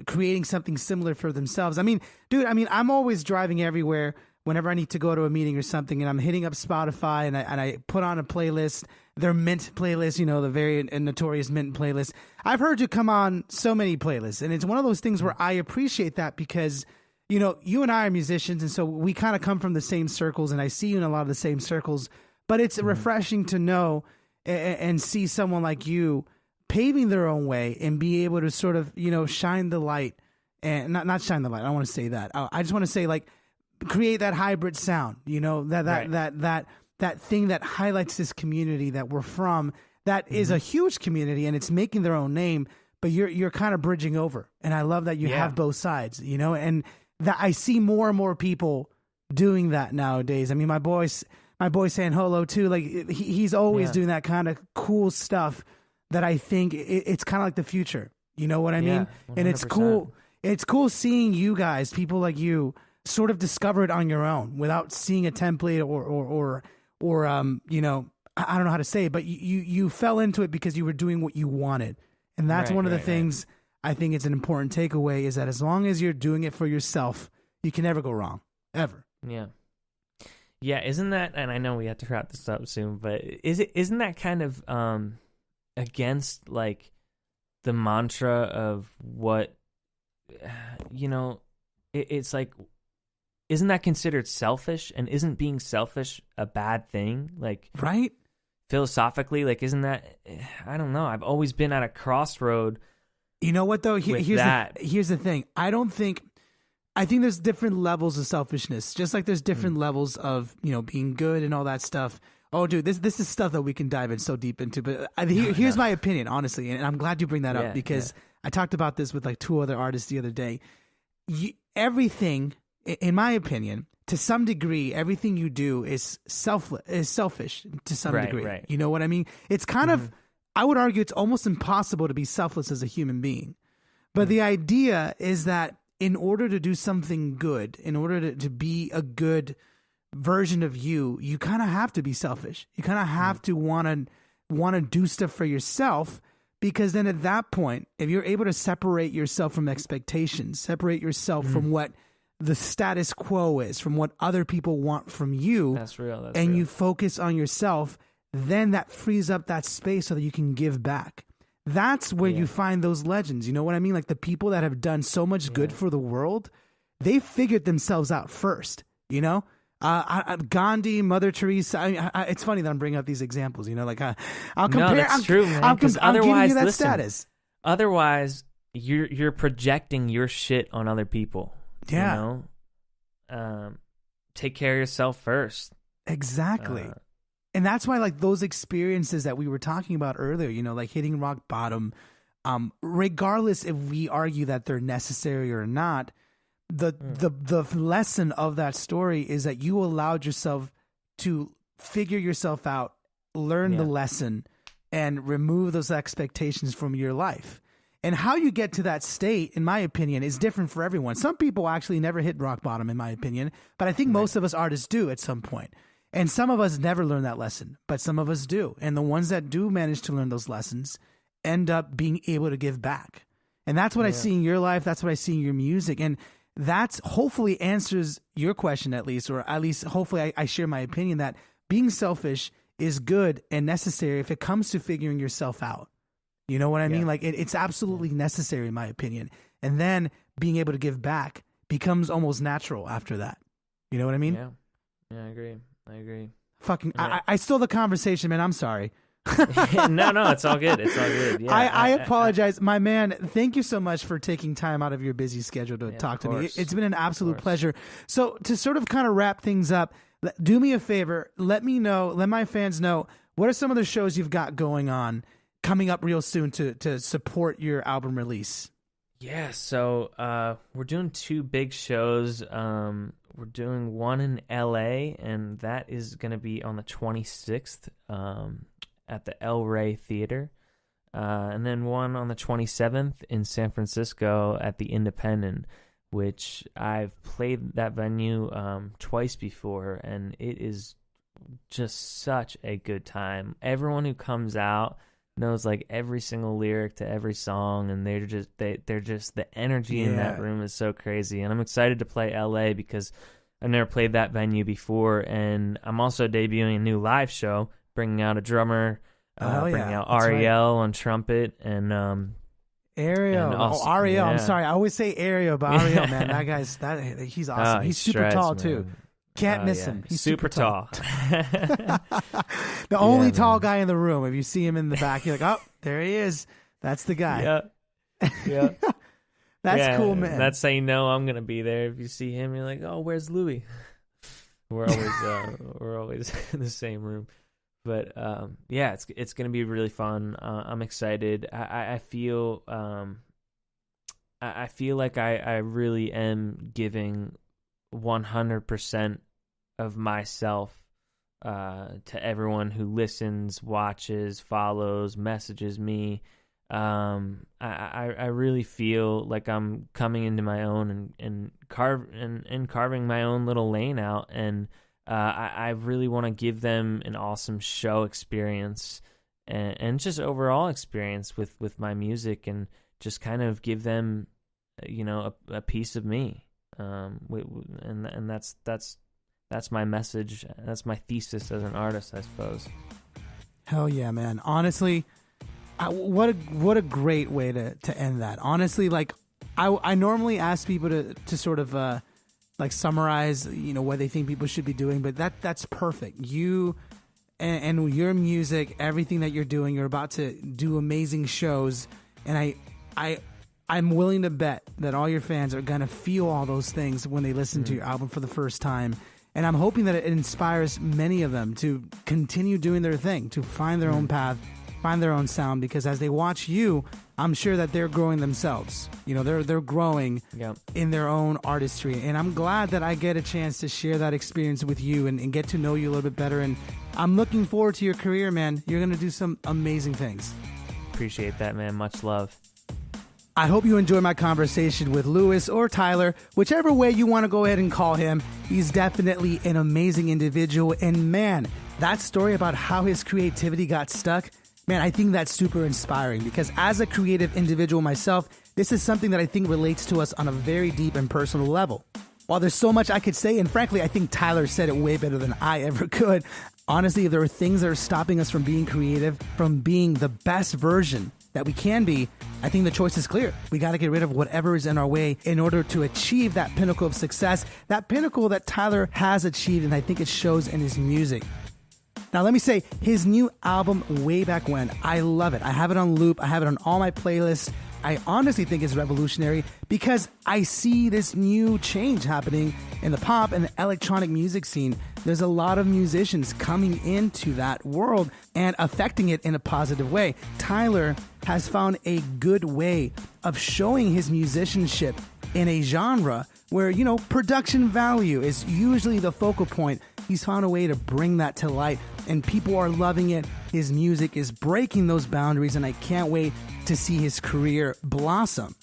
creating something similar for themselves. I mean, dude, I'm always driving everywhere whenever I need to go to a meeting or something, and I'm hitting up Spotify, and I put on a playlist, their Mint playlist, you know, the very notorious Mint playlist. I've heard you come on so many playlists, and it's one of those things where I appreciate that because, you know, you and I are musicians, and so we kind of come from the same circles, and I see you in a lot of the same circles, but it's refreshing to know and see someone like you paving their own way and be able to sort of, you know, shine the light, and not shine the light. I don't want to say that. I just want to say, like, create that hybrid sound, you know, that thing that highlights this community that we're from, that is a huge community, and it's making their own name, but you're kind of bridging over. And I love that you have both sides, you know, and that I see more and more people doing that nowadays. I mean, my boy my boy San Holo too. Like he's always doing that kind of cool stuff that I think it's kind of like the future. You know what I mean? 100%. And it's cool. It's cool seeing you guys, people like you, sort of discover it on your own without seeing a template or you know, I don't know how to say it, but you fell into it because you were doing what you wanted. And that's one of the things I think it's an important takeaway is that as long as you're doing it for yourself, you can never go wrong, ever. Yeah. Yeah, isn't that, and I know we have to wrap this up soon, but isn't that kind of against like the mantra of what, you know, it's like, isn't that considered selfish? And isn't being selfish a bad thing? Like, right? Philosophically, like, isn't that, I don't know. I've always been at a crossroad. You know what though? Here's the thing. I think there's different levels of selfishness, just like there's different levels of, you know, being good and all that stuff. Oh, dude, this is stuff that we can dive in so deep into. But here's my opinion, honestly, and I'm glad you bring that up because I talked about this with like 2 other artists the other day. Everything, in my opinion, to some degree, everything you do is selfish to some degree. Right. You know what I mean? It's kind of, I would argue, it's almost impossible to be selfless as a human being. But the idea is that in order to do something good, in order to be a good version of you, you kind of have to be selfish. You kind of have to want to do stuff for yourself, because then at that point, if you're able to separate yourself from expectations, separate yourself from what the status quo is, from what other people want from you, that's real. You focus on yourself, then that frees up that space so that you can give back. That's where you find those legends. You know what I mean? Like the people that have done so much good for the world, they figured themselves out first, you know? Gandhi, Mother Teresa. It's funny that I'm bringing up these examples, you know, like I'll compare. No, that's true, man. I'm giving you that listen, status. Otherwise, you're projecting your shit on other people. Yeah. You know? Take care of yourself first. Exactly. And that's why, like, those experiences that we were talking about earlier, you know, like hitting rock bottom, regardless if we argue that they're necessary or not, the lesson of that story is that you allowed yourself to figure yourself out, learn the lesson, and remove those expectations from your life. And how you get to that state, in my opinion, is different for everyone. Some people actually never hit rock bottom, in my opinion, but I think most of us artists do at some point. And some of us never learn that lesson, but some of us do. And the ones that do manage to learn those lessons end up being able to give back. And that's what I see in your life. That's what I see in your music. And that's hopefully answers your question, at least, or at least hopefully I share my opinion that being selfish is good and necessary if it comes to figuring yourself out. You know what I mean? Like it's absolutely necessary, in my opinion. And then being able to give back becomes almost natural after that. You know what I mean? Yeah, I agree. Fucking, I stole the conversation, man. I'm sorry. No, it's all good. It's all good. Yeah, I apologize. My man, thank you so much for taking time out of your busy schedule to talk to me. It's been an absolute pleasure. So to sort of kind of wrap things up, do me a favor. Let me know, let my fans know, what are some of the shows you've got going on coming up real soon to support your album release? Yeah, so we're doing 2 big shows. We're doing one in LA, and that is going to be on the 26th at the El Rey Theater. And then one on the 27th in San Francisco at the Independent, which I've played that venue twice before, and it is just such a good time. Everyone who comes out knows like every single lyric to every song, and they're just the energy in that room is so crazy. And I'm excited to play LA because I've never played that venue before, and I'm also debuting a new live show, bringing out a drummer, bringing out Ariel on trumpet, and Ariel. Ariel. I'm sorry, I always say Ariel, but Ariel, man, he's awesome. He's super tall too. Can't miss him. He's super tall. The only tall guy in the room. If you see him in the back, you're like, oh, there he is. That's the guy. Yeah. That's cool, man. That's how you know I'm gonna be there. If you see him, you're like, oh, where's Louis? We're always in the same room. But it's gonna be really fun. I'm excited. I feel like I really am giving 100% of myself to everyone who listens, watches, follows, messages me. I really feel like I'm coming into my own and carving my own little lane out, and I really want to give them an awesome show experience and just overall experience with my music, and just kind of give them, a piece of me. And that's my message. That's my thesis as an artist, I suppose. Hell yeah, man. Honestly, what a great way to end that. Honestly, like I normally ask people to sort of like summarize, what they think people should be doing, but that's perfect. You and your music, everything that you're doing, you're about to do amazing shows, and I'm willing to bet that all your fans are gonna feel all those things when they listen to your album for the first time. And I'm hoping that it inspires many of them to continue doing their thing, to find their own path, find their own sound, because as they watch you, I'm sure that they're growing themselves. They're growing in their own artistry. And I'm glad that I get a chance to share that experience with you and get to know you a little bit better. And I'm looking forward to your career, man. You're going to do some amazing things. Appreciate that, man. Much love. I hope you enjoy my conversation with Louis, or Tyler, whichever way you want to go ahead and call him. He's definitely an amazing individual. And man, that story about how his creativity got stuck, man, I think that's super inspiring, because as a creative individual myself, this is something that I think relates to us on a very deep and personal level. While there's so much I could say, and frankly, I think Tyler said it way better than I ever could. Honestly, if there are things that are stopping us from being creative, from being the best version that we can be, I think the choice is clear. We got to get rid of whatever is in our way in order to achieve that pinnacle of success, that pinnacle that Tyler has achieved, and I think it shows in his music. Now, let me say, his new album, Way Back When, I love it. I have it on loop. I have it on all my playlists. I honestly think it's revolutionary because I see this new change happening in the pop and the electronic music scene. There's a lot of musicians coming into that world and affecting it in a positive way. Tyler has found a good way of showing his musicianship in a genre where, production value is usually the focal point. He's found a way to bring that to light, and people are loving it. His music is breaking those boundaries, and I can't wait to see his career blossom.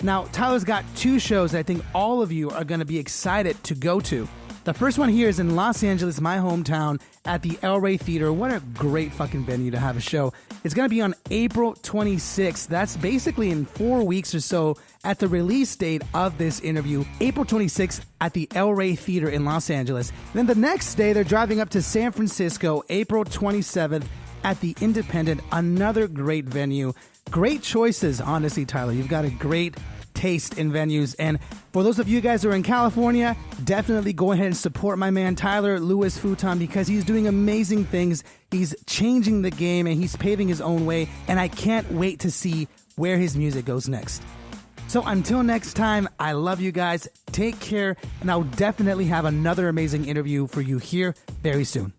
Now, Tyler's got 2 shows that I think all of you are going to be excited to go to. The first one here is in Los Angeles, my hometown, at the El Rey Theater. What a great fucking venue to have a show. It's going to be on April 26th. That's basically in 4 weeks or so at the release date of this interview. April 26th at the El Rey Theater in Los Angeles. Then the next day, they're driving up to San Francisco, April 27th at the Independent. Another great venue. Great choices, honestly, Tyler. You've got a great taste in venues. And for those of you guys who are in California, definitely go ahead and support my man Tyler, Louis Futon, because he's doing amazing things. He's changing the game and he's paving his own way, and I can't wait to see where his music goes next. So until next time, I love you guys. Take care, and I'll definitely have another amazing interview for you here very soon.